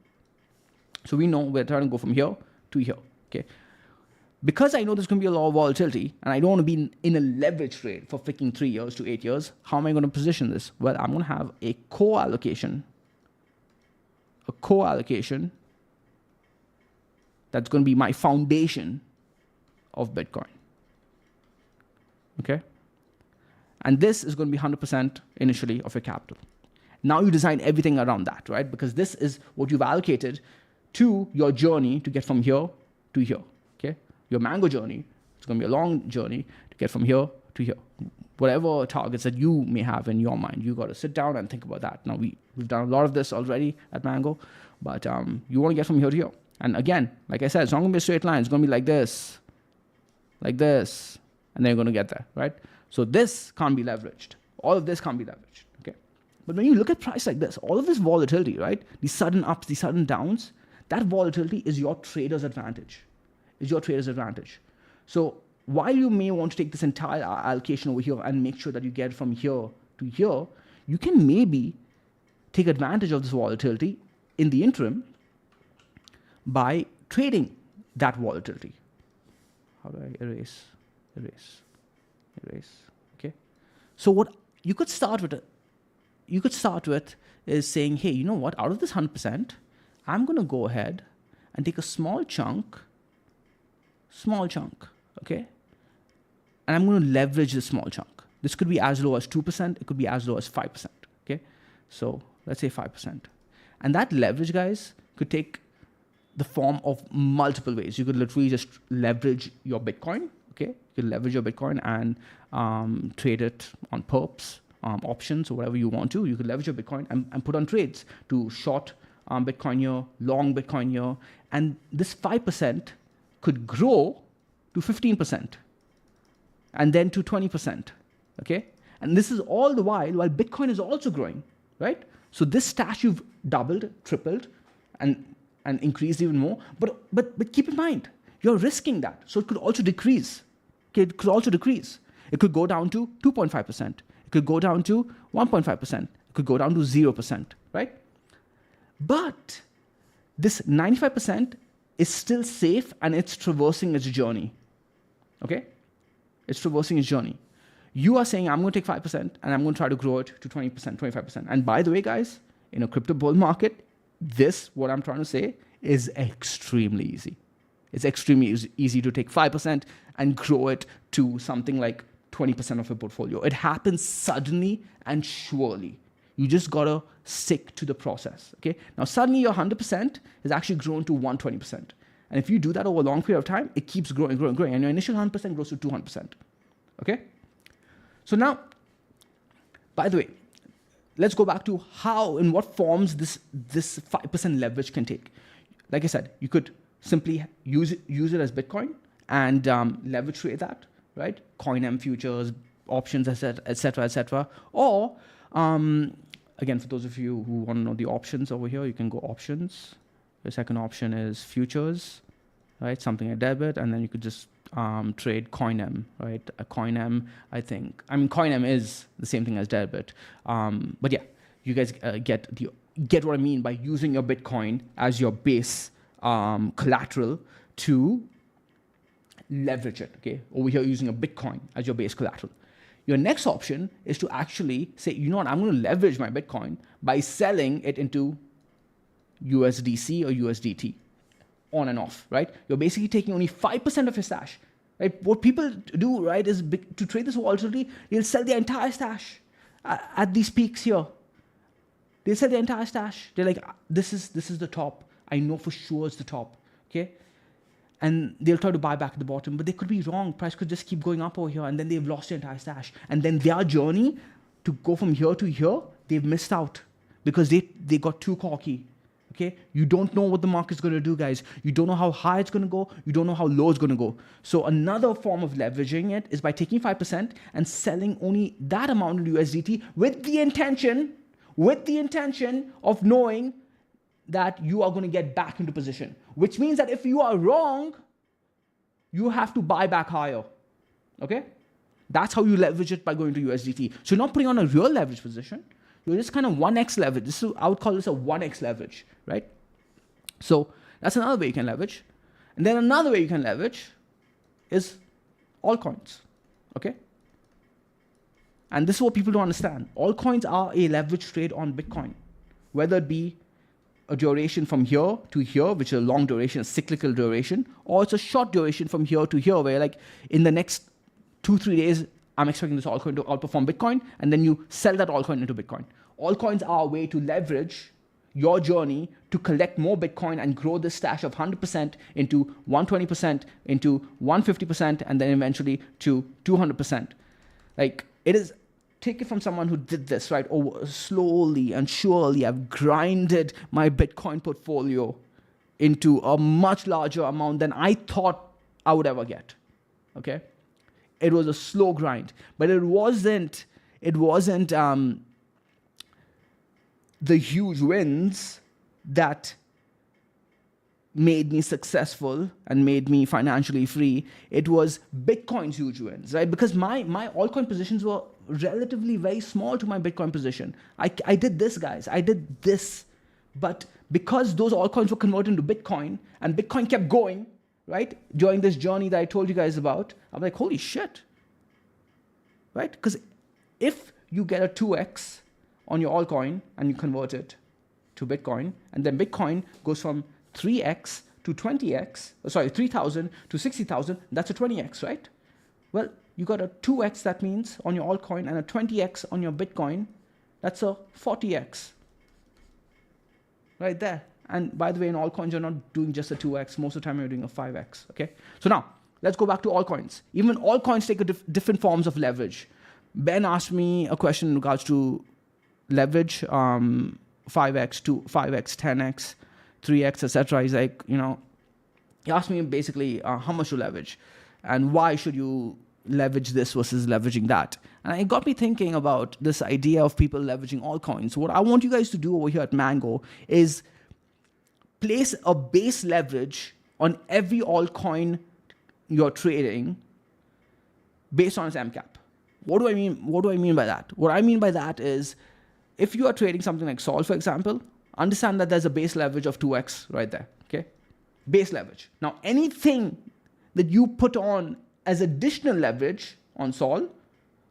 So we know we're trying to go from here to here. Okay. Because I know there's going to be a lot of volatility and I don't want to be in a leverage trade for freaking 3 years to 8 years, how am I going to position this? Well, I'm going to have a core allocation that's going to be my foundation of Bitcoin. Okay? And this is going to be 100% initially of your capital. Now you design everything around that, right? Because this is what you've allocated to your journey to get from here to here. Okay? Your mango journey, it's going to be a long journey to get from here to here. Whatever targets that you may have in your mind, you got to sit down and think about that. Now, we've done a lot of this already at Mango, but you want to get from here to here. And again, like I said, it's not going to be a straight line. It's going to be like this, and then you're going to get there, right? So this can't be leveraged. All of this can't be leveraged, okay? But when you look at price like this, all of this volatility, right? These sudden ups, these sudden downs, that volatility is your trader's advantage. So while you may want to take this entire allocation over here and make sure that you get from here to here, you can maybe take advantage of this volatility in the interim by trading that volatility. How do I erase? Okay. So what you could start with is saying, hey, you know what? Out of this 100%, I'm going to go ahead and take a small chunk, okay? And I'm going to leverage this small chunk. This could be as low as 2%. It could be as low as 5%, okay? So let's say 5%. And that leverage, guys, could take the form of multiple ways. You could literally just leverage your Bitcoin, okay? You could leverage your Bitcoin and trade it on perps, options, or whatever you want to. You could leverage your Bitcoin and put on trades to short Bitcoin here, long Bitcoin here. And this 5% could grow to 15% and then to 20%, okay? And this is all the while Bitcoin is also growing, right? So this stash you've doubled, tripled, and increased even more. But keep in mind, you're risking that. So it could also decrease. Okay, it could also decrease. It could go down to 2.5%. It could go down to 1.5%. It could go down to 0%, right? But this 95% is still safe and it's traversing its journey. Okay? It's traversing its journey. You are saying, I'm going to take 5% and I'm going to try to grow it to 20%, 25%. And by the way, guys, in a crypto bull market, what I'm trying to say, is extremely easy. It's extremely easy to take 5% and grow it to something like 20% of your portfolio. It happens suddenly and surely. You just gotta stick to the process, okay? Now, suddenly your 100% has actually grown to 120%. And if you do that over a long period of time, it keeps growing, and your initial 100% grows to 200%, okay? So now, by the way, let's go back to how, in what forms this 5% leverage can take. Like I said, you could simply use it as Bitcoin and leverage trade that, right? CoinM futures, options, etc. Or, again, for those of you who want to know the options over here, you can go options. The second option is futures, right? Something like debit, and then you could just trade CoinM, right? CoinM, CoinM is the same thing as debit. But yeah, you guys get what I mean by using your Bitcoin as your base collateral to leverage it, okay? Over here, using a Bitcoin as your base collateral. Your next option is to actually say, you know what, I'm going to leverage my Bitcoin by selling it into USDC or USDT on and off, right? You're basically taking only 5% of your stash, right? What people do, right, is to trade this volatility, they'll sell their entire stash at these peaks here. They'll sell their entire stash. They're like, this is the top. I know for sure it's the top, okay? And they'll try to buy back at the bottom, but they could be wrong. Price could just keep going up over here, and then they've lost their entire stash. And then their journey to go from here to here, they've missed out because they got too cocky. Okay? You don't know what the market's going to do, guys. You don't know how high it's going to go. You don't know how low it's going to go. So another form of leveraging it is by taking 5% and selling only that amount in USDT with the intention of knowing that you are going to get back into position, which means that if you are wrong, you have to buy back higher, okay? That's how you leverage it, by going to USDT. So you're not putting on a real leverage position. You're just kind of 1x leverage. I would call this a 1x leverage, right? So that's another way you can leverage. And then another way you can leverage is altcoins, okay? And this is what people don't understand. Altcoins are a leverage trade on Bitcoin, whether it be a duration from here to here, which is a long duration, a cyclical duration, or it's a short duration from here to here, where like in the next 2-3 days, I'm expecting this altcoin to outperform Bitcoin, and then you sell that altcoin into Bitcoin. Altcoins are a way to leverage your journey to collect more Bitcoin and grow this stash of 100% into 120%, into 150%, and then eventually to 200%. Like, it is, take it from someone who did this, right? Oh, slowly and surely, I've grinded my Bitcoin portfolio into a much larger amount than I thought I would ever get, okay? it was a slow grind, but it wasn't the huge wins that made me successful and made me financially free. It was Bitcoin's huge wins, right? Because my altcoin positions were relatively very small to my Bitcoin position. I did this, guys. I did this. But because those altcoins were converted into Bitcoin and Bitcoin kept going, right, during this journey that I told you guys about, I'm like, holy shit, right? Because if you get a 2x on your altcoin and you convert it to Bitcoin, and then Bitcoin goes from 3x to 20x, 3,000 to 60,000, that's a 20x, right? Well, you got a 2x, that means, on your altcoin, and a 20x on your Bitcoin, that's a 40x. Right there. And by the way, in altcoins, you're not doing just a 2x. Most of the time, you're doing a 5x, okay? So now, let's go back to altcoins. Even altcoins take different forms of leverage. Ben asked me a question in regards to leverage, 5x, 5x, 10x, 3x, etc. He's like, he asked me basically how much to leverage and why should you leverage this versus leveraging that. And it got me thinking about this idea of people leveraging altcoins. What I want you guys to do over here at Mango is place a base leverage on every altcoin you're trading based on its MCAP. What do I mean? What do I mean by that? What I mean by that is, if you are trading something like Sol, for example, understand that there's a base leverage of 2x right there, okay? Base leverage. Now, anything that you put on as additional leverage on Sol,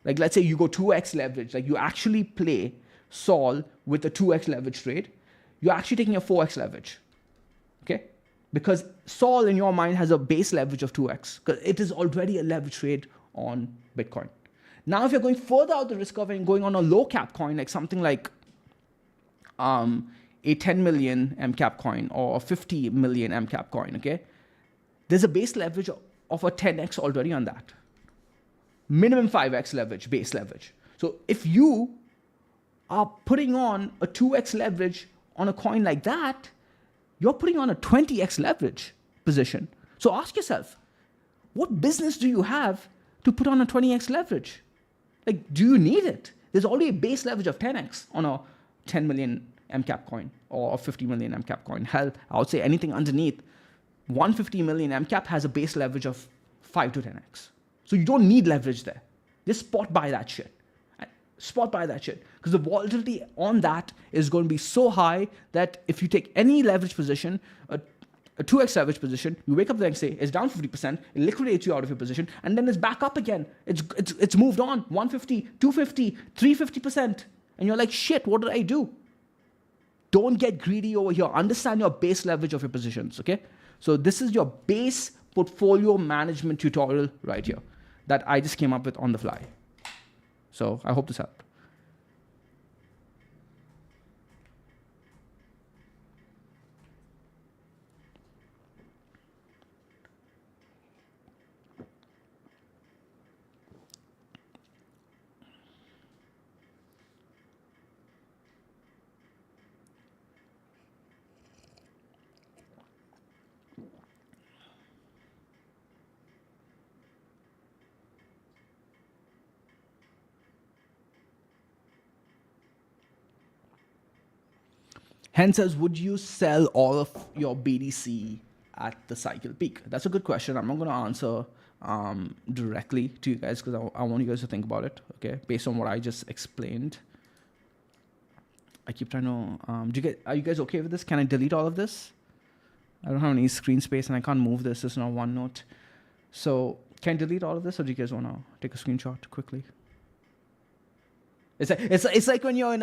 like let's say you go 2x leverage, like you actually play Sol with a 2x leverage trade, you're actually taking a 4x leverage, okay? Because Sol in your mind has a base leverage of 2x, because it is already a leverage trade on Bitcoin. Now, if you're going further out the risk curve and going on a low cap coin, like something like a 10 million MCAP coin or a 50 million MCAP coin, okay? There's a base leverage of a 10x already on that. Minimum 5x leverage, base leverage. So if you are putting on a 2x leverage on a coin like that, you're putting on a 20x leverage position. So ask yourself, what business do you have to put on a 20x leverage? Like, do you need it? There's already a base leverage of 10x on a 10 million MCAP coin or a 50 million MCAP coin. Hell, I would say anything underneath 150 million MCAP has a base leverage of 5 to 10x. So you don't need leverage there. Just spot buy that shit. Spot buy that shit. Because the volatility on that is going to be so high that if you take any leverage position, a 2x leverage position, you wake up the next day, it's down 50%, it liquidates you out of your position, and then it's back up again. It's moved on, 150, 250, 350%. And you're like, shit, what did I do? Don't get greedy over here. Understand your base leverage of your positions, okay? So this is your base portfolio management tutorial right here that I just came up with on the fly. So I hope this helped. Hence says, would you sell all of your BTC at the cycle peak? That's a good question. I'm not going to answer directly to you guys because I want you guys to think about it, okay, based on what I just explained. I keep trying to, are you guys okay with this? Can I delete all of this? I don't have any screen space and I can't move this. It's not OneNote. So can I delete all of this or do you guys want to take a screenshot quickly? It's like when you're in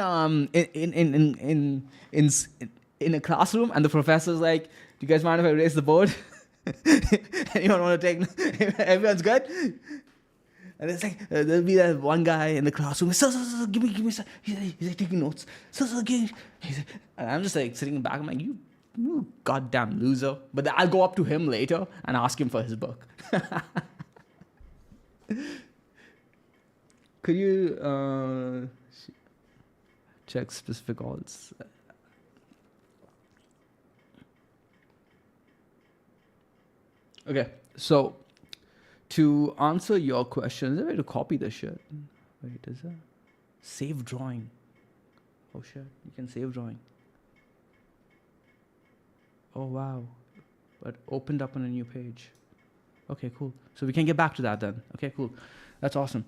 a classroom and the professor's like, "Do you guys mind if I erase the board?" Anyone want to take? Everyone's good. And it's like there'll be that one guy in the classroom. Sir, give me. Sir. He's like taking notes. Sir, give. And I'm just like sitting back. I'm like, you goddamn loser. But then I'll go up to him later and ask him for his book. Could you check specific alts? Okay, so to answer your question, is there a way to copy this shit? Wait, is there? Save drawing. Oh shit, you can save drawing. Oh wow, but opened up on a new page. Okay, cool. So we can get back to that then. Okay, cool. That's awesome.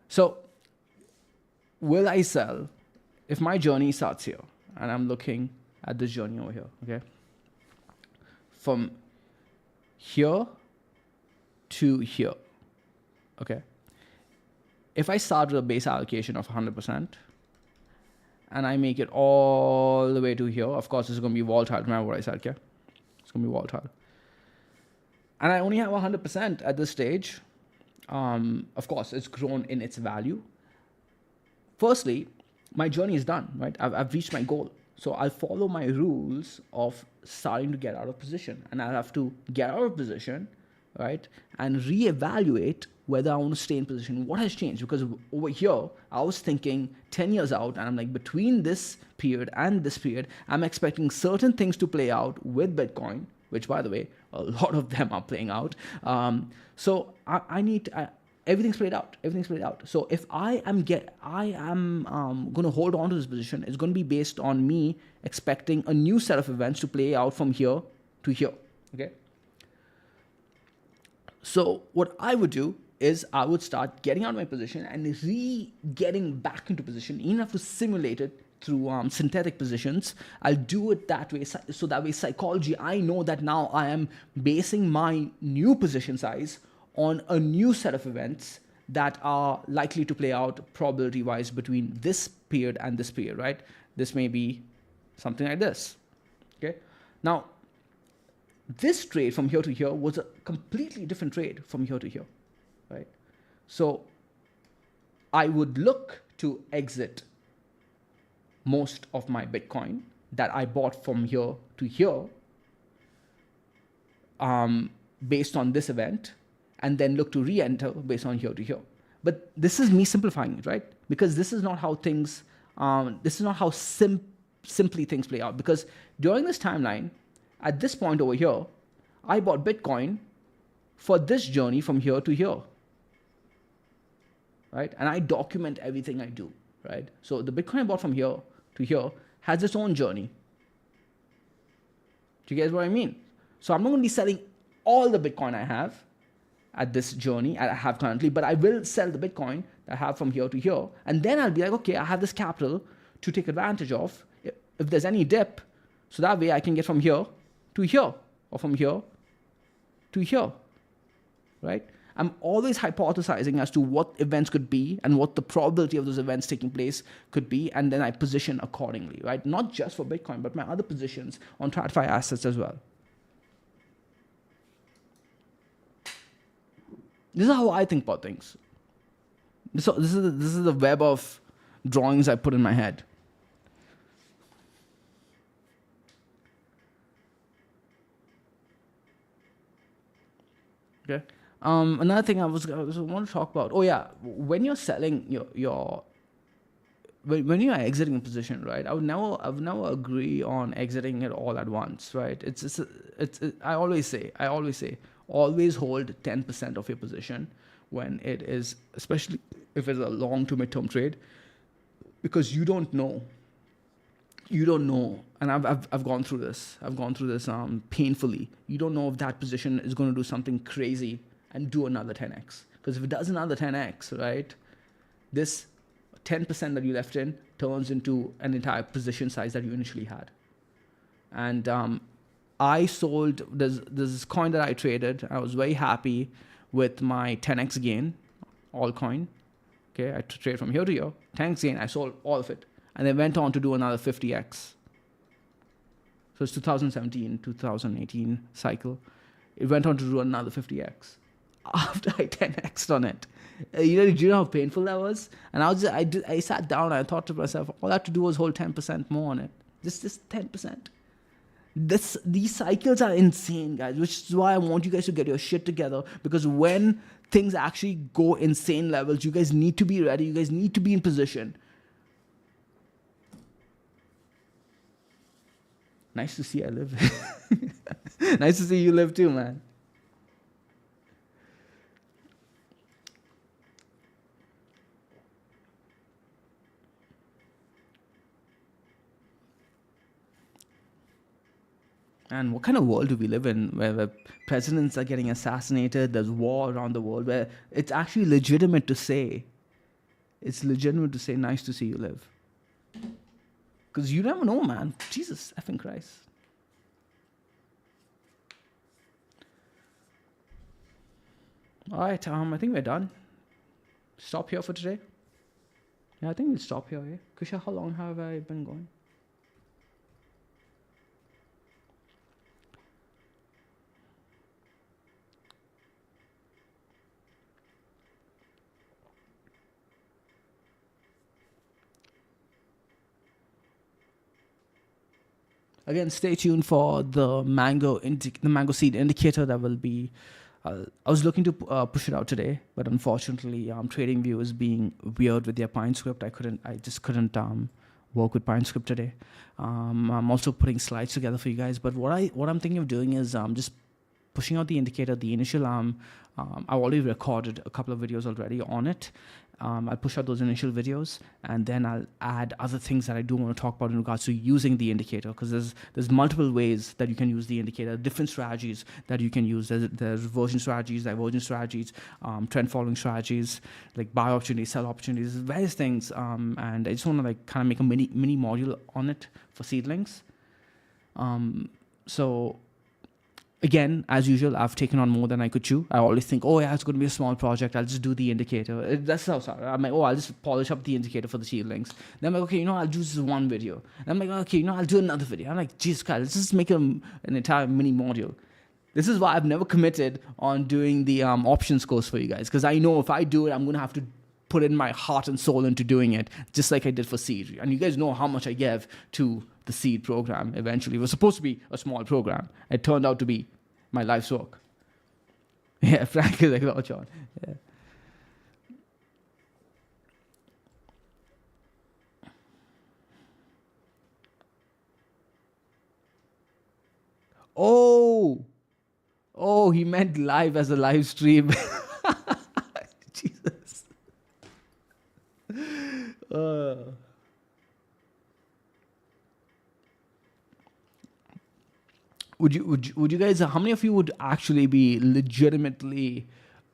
So will I sell if my journey starts here and I'm looking at this journey over here, okay? From here to here, okay? If I start with a base allocation of 100% and I make it all the way to here, of course, it's going to be volatile. Remember what I said, okay? It's going to be volatile. And I only have 100% at this stage. Of course, it's grown in its value. Firstly, my journey is done, right? I've reached my goal. So I'll follow my rules of starting to get out of position. And I'll have to get out of position, right? And reevaluate whether I want to stay in position. What has changed? Because over here, I was thinking 10 years out, and I'm like, between this period and this period, I'm expecting certain things to play out with Bitcoin, which, by the way, a lot of them are playing out. So everything's played out. Everything's played out. So if I am going to hold on to this position, it's going to be based on me expecting a new set of events to play out from here to here. Okay. So what I would do is I would start getting out of my position and getting back into position. Even have to simulate it through synthetic positions. I'll do it that way. So that way, psychology, I know that now I am basing my new position size on a new set of events that are likely to play out probability-wise between this period and this period, right? This may be something like this, okay? Now, this trade from here to here was a completely different trade from here to here, right? So I would look to exit most of my Bitcoin that I bought from here to here based on this event, and then look to re-enter based on here to here. But this is me simplifying it, right? Because this is not how things, simply things play out. Because during this timeline, at this point over here, I bought Bitcoin for this journey from here to here, right? And I document everything I do, right? So the Bitcoin I bought from here to here has its own journey. Do you guys what I mean? So I'm not going to be selling all the Bitcoin I have at this journey I have currently, but I will sell the Bitcoin that I have from here to here. And then I'll be like, okay, I have this capital to take advantage of if there's any dip. So that way I can get from here to here, or from here to here, right? I'm always hypothesizing as to what events could be and what the probability of those events taking place could be, and then I position accordingly, right? Not just for Bitcoin, but my other positions on TradFi assets as well. This is how I think about things. This is the web of drawings I put in my head. Okay. Another thing I want to talk about. Oh yeah, when you're selling when you are exiting a position, right? I would never agree on exiting it all at once, right? I always say, always hold 10% of your position when it is, especially if it's a long to mid-term trade, because you don't know, and I've gone through this. Painfully. You don't know if that position is going to do something crazy and do another 10x. Because if it does another 10x, right, this 10% that you left in turns into an entire position size that you initially had. And I sold, there's this coin that I traded. I was very happy with my 10x gain, Altcoin. Okay, I traded from here to here, 10x gain, I sold all of it. And then went on to do another 50x. So it's 2017, 2018 cycle. It went on to do another 50x. After I 10x'd on it. Do you know how painful that was? And I sat down and I thought to myself, all I have to do was hold 10% more on it. Just 10%. These cycles are insane, guys, which is why I want you guys to get your shit together, because when things actually go insane levels, you guys need to be ready. You guys need to be in position. Nice to see I live. Nice to see you live too, man. And what kind of world do we live in where presidents are getting assassinated, there's war around the world, where it's actually legitimate to say, nice to see you live. Because you never know, man. Jesus effing Christ. All right, I think we're done. Stop here for today. Yeah, I think we'll stop here. Eh? Kusha, how long have I been going? Again, stay tuned for the mango seed indicator that will be. I was looking to push it out today, but unfortunately, TradingView is being weird with their Pine script. I just couldn't work with Pine script today. I'm also putting slides together for you guys. But what I'm thinking of doing is just pushing out the indicator, the initial I've already recorded a couple of videos already on it. I'll push out those initial videos, and then I'll add other things that I do want to talk about in regards to using the indicator, because there's multiple ways that you can use the indicator, different strategies that you can use. There's reversion strategies, divergent strategies, trend following strategies, like buy opportunities, sell opportunities, various things. And I just want to like kind of make a mini module on it for seedlings. So again, as usual, I've taken on more than I could chew. I always think, oh yeah, it's going to be a small project. I'll just do the indicator. That's how I'm like, oh, I'll just polish up the indicator for the seedlings. Then I'm like, okay, I'll do this one video. And I'm like, okay, I'll do another video. I'm like, Jesus Christ, let's just make an entire mini module. This is why I've never committed on doing the options course for you guys, because I know if I do it, I'm going to have to put in my heart and soul into doing it, just like I did for seed. And you guys know how much I gave to the seed program. Eventually, it was supposed to be a small program. It turned out to be my life's work. Yeah, Frank is like, oh, John. Yeah. Oh, he meant live as a live stream. Jesus. Would you guys? How many of you would actually be legitimately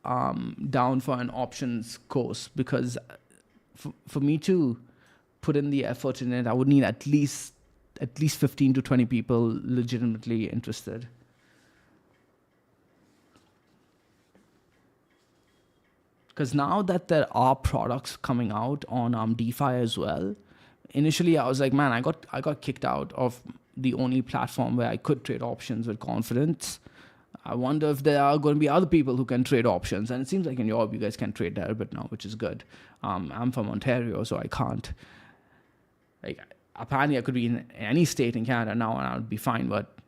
down for an options course? Because for me to put in the effort in it, I would need at least 15 to 20 people legitimately interested. Because now that there are products coming out on DeFi as well, initially I was like, man, I got kicked out of the only platform where I could trade options with confidence. I wonder if there are going to be other people who can trade options. And it seems like in Europe, you guys can trade there a bit now, which is good. I'm from Ontario, so I can't. Like, apparently, I could be in any state in Canada now, and I would be fine, but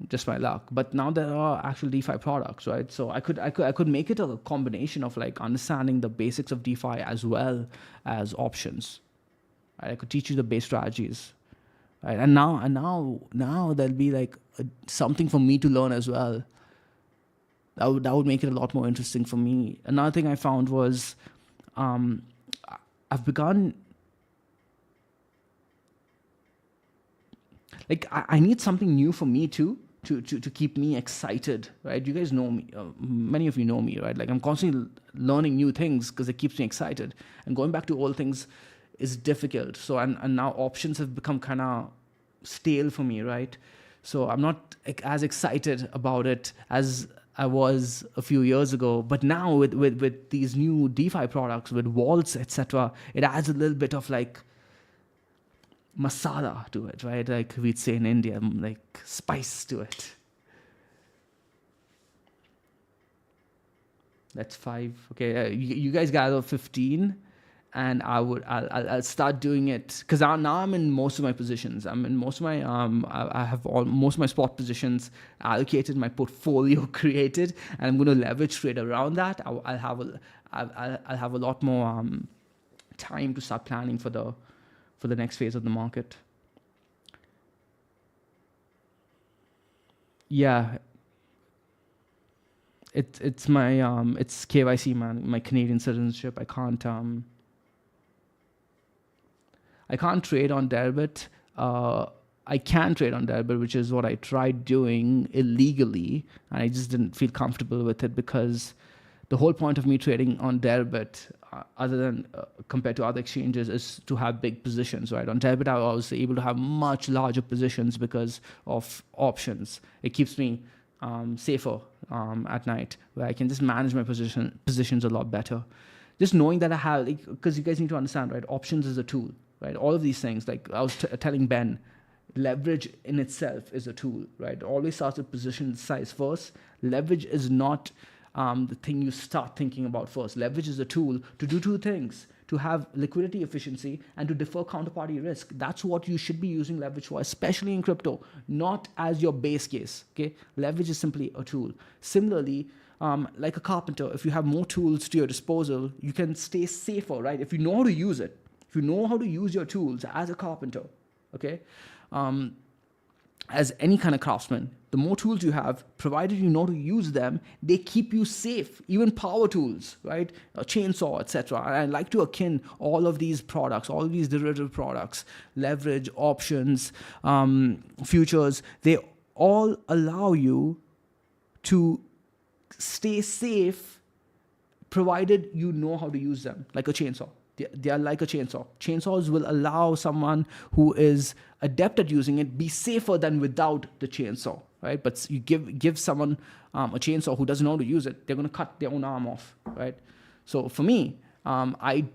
just my luck. But now there are actual DeFi products, right? So I could make it a combination of like understanding the basics of DeFi as well as options. Right? I could teach you the base strategies. Right? And now there'll be like something for me to learn as well. That would make it a lot more interesting for me. Another thing I found was I've begun, like I need something new for me too to keep me excited, right? You guys know me, many of you know me, right? Like I'm constantly learning new things because it keeps me excited, and going back to old things is difficult. So and now options have become kind of stale for me, right? So I'm not as excited about it as I was a few years ago. But now with these new DeFi products, with wallets, etc., it adds a little bit of like masala to it, right? Like we'd say in India, like spice to it. That's 5. Okay, you guys gather 15, and I'll start doing it because now I'm in most of my positions. I'm in most of my I have most of my spot positions allocated, my portfolio created, and I'm going to leverage trade around that. I'll have a lot more time to start planning for the next phase of the market. Yeah. It's my it's KYC, man, my Canadian citizenship. I can't trade on Deribit. I I can trade on Deribit, which is what I tried doing illegally, and I just didn't feel comfortable with it because the whole point of me trading on Deribit, other than compared to other exchanges, is to have big positions, right? On Deribit, I was able to have much larger positions because of options. It keeps me safer at night, where I can just manage my positions a lot better. Just knowing that I have, because you guys need to understand, right? Options is a tool, right? All of these things, like I was telling Ben, leverage in itself is a tool, right? It always starts with position size first. Leverage is not the thing you start thinking about first. Leverage is a tool to do two things: to have liquidity efficiency and to defer counterparty risk. That's what you should be using leverage for, especially in crypto, not as your base case. Okay, leverage is simply a tool. Similarly, like a carpenter, if you have more tools to your disposal, you can stay safer, right? If you know how to use it, if you know how to use your tools as a carpenter, okay, as any kind of craftsman, the more tools you have, provided you know how to use them, they keep you safe. Even power tools, right? A chainsaw, etc. And I like to akin all of these products, all of these derivative products, leverage, options, futures. They all allow you to stay safe, provided you know how to use them, like a chainsaw. They are like a chainsaw. Chainsaws will allow someone who is adept at using it be safer than without the chainsaw, right? But you give someone a chainsaw who doesn't know how to use it, they're going to cut their own arm off, right? So for me, I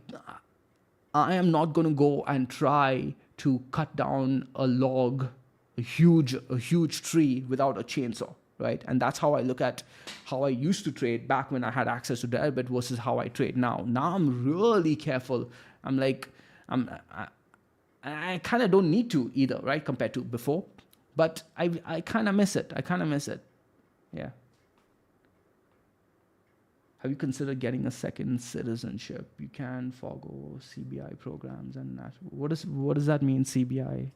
am not going to go and try to cut down a log, a huge tree without a chainsaw, right? And that's how I look at how I used to trade back when I had access to Deribit versus how I trade now. Now I'm really careful. I kind of don't need to either, right? Compared to before, but I kind of miss it. Yeah. Have you considered getting a second citizenship? You can forgo CBI programs and that. What does that mean, CBI?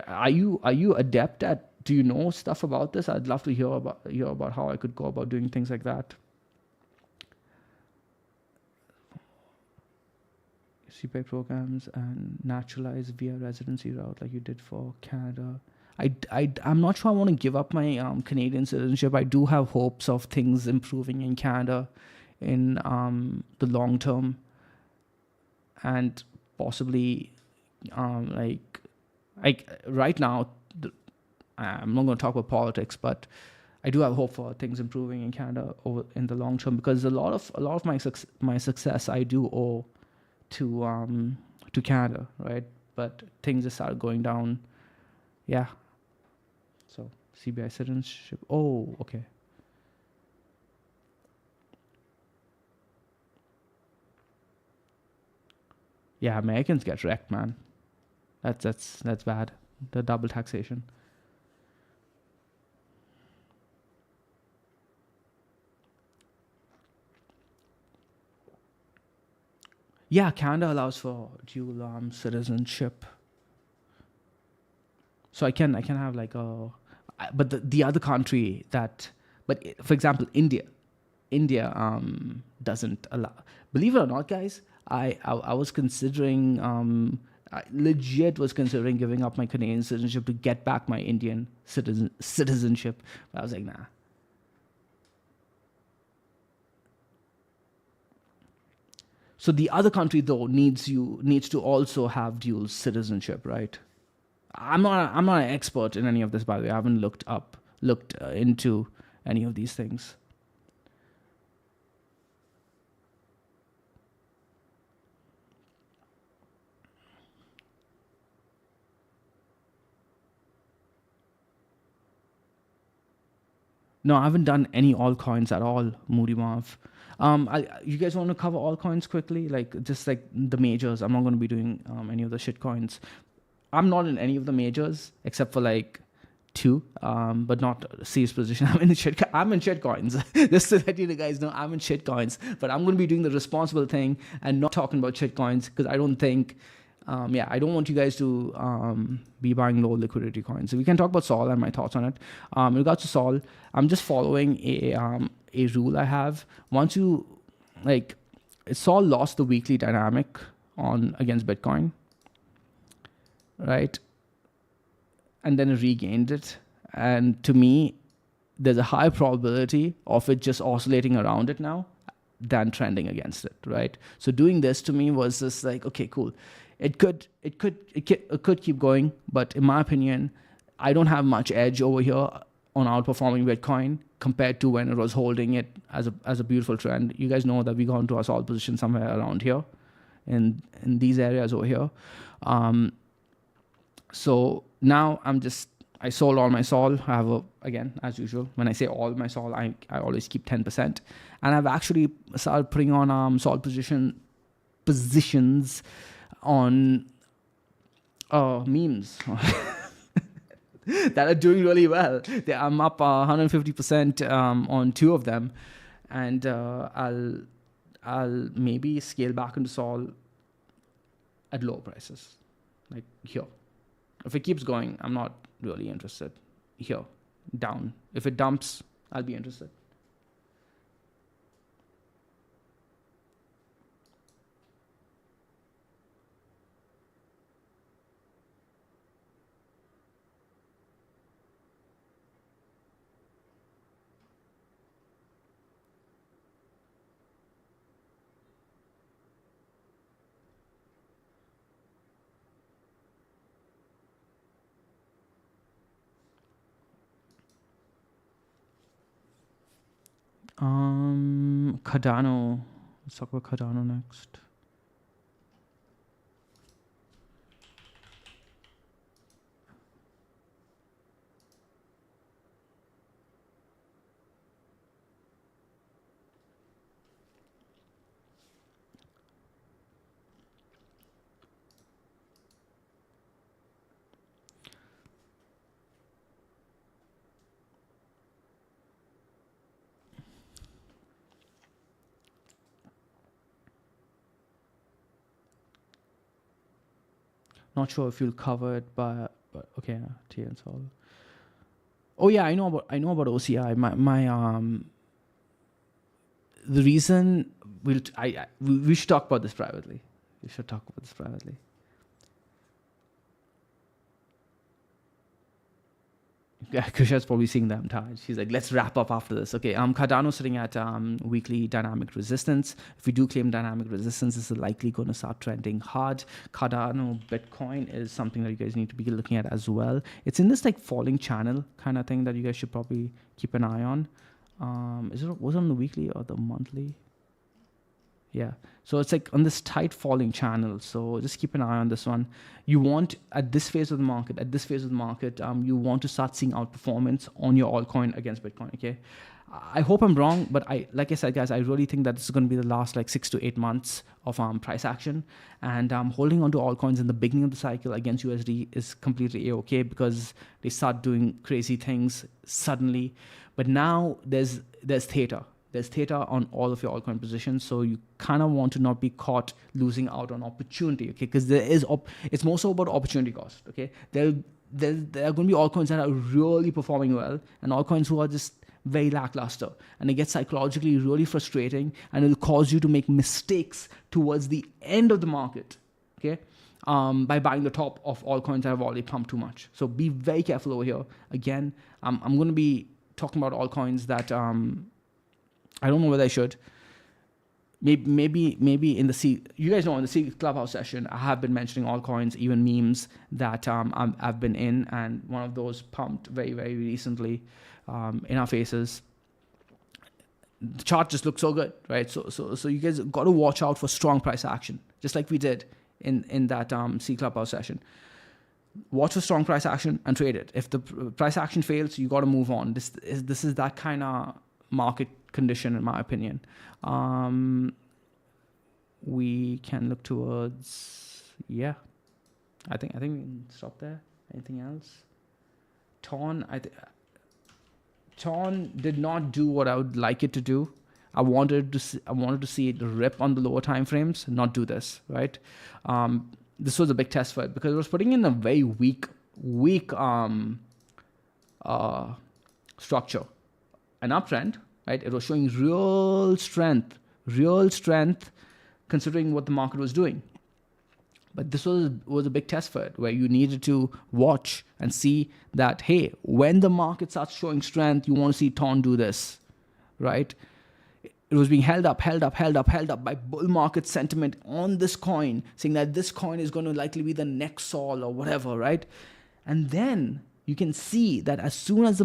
Are you adept at? Do you know stuff about this? I'd love to hear about how I could go about doing things like that. CPI programs and naturalize via residency route like you did for Canada. I'm not sure I want to give up my Canadian citizenship. I do have hopes of things improving in Canada in the long term, and possibly like right now. I'm not going to talk about politics, but I do have hope for things improving in Canada over in the long term, because a lot of my success I do owe to Canada, right? But things just started going down. Yeah. So CBI citizenship. Oh, okay. Yeah, Americans get wrecked, man. That's bad. The double taxation. Yeah, Canada allows for dual citizenship. So I can have like but the other country that, but for example, India doesn't allow. Believe it or not, guys, I was considering, I legit was considering giving up my Canadian citizenship to get back my Indian citizenship. But I was like, nah. So the other country though needs to also have dual citizenship, right? I'm not an expert in any of this, by the way. I haven't looked into any of these things. No, I haven't done any altcoins at all, Moody Marv. You guys want to cover altcoins quickly? Like, just like the majors. I'm not going to be doing any of the shit coins. I'm not in any of the majors except for like two, but not serious position. I'm in shit coins. Just to let you guys know, I'm in shit coins. But I'm going to be doing the responsible thing and not talking about shit coins, because I don't think, I don't want you guys to be buying low liquidity coins. So we can talk about Sol and my thoughts on it. In regards to Sol, I'm just following a rule I have. Once you Sol lost the weekly dynamic against Bitcoin, right? and then it regained it. And to me, there's a high probability of it just oscillating around it now than trending against it, right? So doing this to me was just like, okay, cool. It could keep going, but in my opinion, I don't have much edge over here on outperforming Bitcoin compared to when it was holding it as a beautiful trend. You guys know that we got into a solid position somewhere around here, in these areas over here. So now I sold all my sol. I have again, as usual, when I say all my sol, I always keep 10%. And I've actually started putting on sol positions on memes that are doing really well. I'm up 150% on 2 of them, and I'll maybe scale back into sol at lower prices, like here. If it keeps going, I'm not really interested. Here, down. If it dumps, I'll be interested. Cardano. Let's talk about Cardano next. Not sure if you'll cover it, but okay, T and Sol. Oh yeah, I know about OCI. The reason we should talk about this privately. We should talk about this privately. Krisha's probably seeing that I'm tired. She's like, let's wrap up after this. Okay, Cardano sitting at weekly dynamic resistance. If we do claim dynamic resistance, this is likely going to start trending hard. Cardano Bitcoin is something that you guys need to be looking at as well. It's in this like falling channel kind of thing that you guys should probably keep an eye on. Was it on the weekly or the monthly? Yeah, so it's like on this tight falling channel. So just keep an eye on this one. You want at this phase of the market, you want to start seeing outperformance on your altcoin against Bitcoin. Okay, I hope I'm wrong, but like I said, guys, I really think that this is going to be the last like 6 to 8 months of price action. And holding on to altcoins in the beginning of the cycle against USD is completely okay because they start doing crazy things suddenly. But now there's theta. There's theta on all of your altcoin positions, so you kind of want to not be caught losing out on opportunity, okay? Because it's more so about opportunity cost, okay? There are going to be altcoins that are really performing well, and altcoins who are just very lackluster, and it gets psychologically really frustrating, and it'll cause you to make mistakes towards the end of the market, okay? By buying the top of altcoins that have already pumped too much. So be very careful over here. Again, I'm going to be talking about altcoins that I don't know whether I should. Maybe in the C. You guys know in the C Clubhouse session, I have been mentioning altcoins, even memes that I've been in, and one of those pumped very, very recently in our faces. The chart just looks so good, right? So you guys got to watch out for strong price action, just like we did in that C Clubhouse session. Watch for strong price action and trade it. If the price action fails, you got to move on. This is that kind of market condition, in my opinion. We can look towards, yeah. I think we can stop there. Anything else? Ton did not do what I would like it to do. I wanted to see it rip on the lower time frames, not do this, right? This was a big test for it because it was putting in a very weak structure. An uptrend, right? It was showing real strength considering what the market was doing. But this was a big test for it, where you needed to watch and see that, hey, when the market starts showing strength, you want to see TON do this, right? It was being held up by bull market sentiment on this coin, saying that this coin is going to likely be the next Sol or whatever, right? And then you can see that as soon as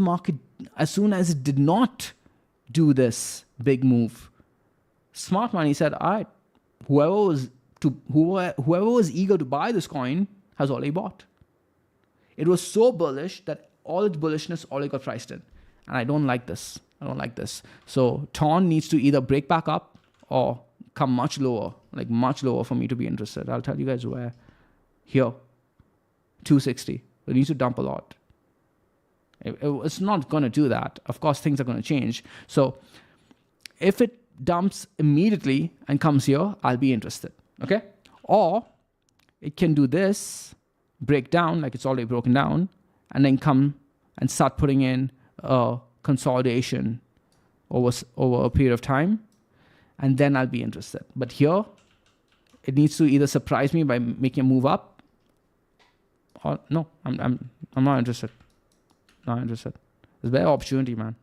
it did not do this big move, smart money said, all right, whoever was eager to buy this coin has already bought. It was so bullish that all its bullishness already got priced in. And I don't like this. So TON needs to either break back up or come much lower for me to be interested. I'll tell you guys where. Here, 260. It needs to dump a lot. It's not going to do that. Of course, things are going to change. So if it dumps immediately and comes here, I'll be interested. Okay? Or it can do this, break down like it's already broken down, and then come and start putting in a consolidation over a period of time, and then I'll be interested. But here, it needs to either surprise me by making a move up, or no, I'm not interested. Not interested. There's better opportunity, man.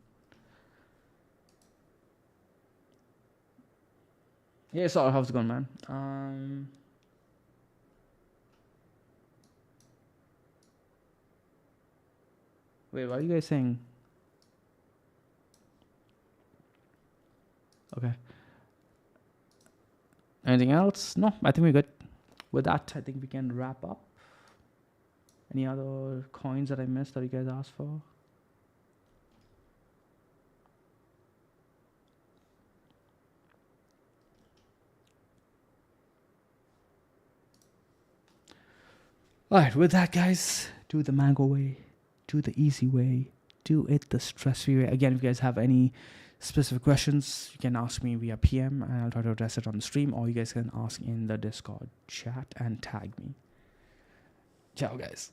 Yeah, sorry, how's it going, man? Wait, what are you guys saying? Okay. Anything else? No, I think we're good. With that, I think we can wrap up. Any other coins that I missed that you guys asked for? All right, with that, guys, do the mango way, do the easy way, do it the stress-free way. Again, if you guys have any specific questions, you can ask me via PM and I'll try to address it on the stream, or you guys can ask in the Discord chat and tag me. Ciao, guys.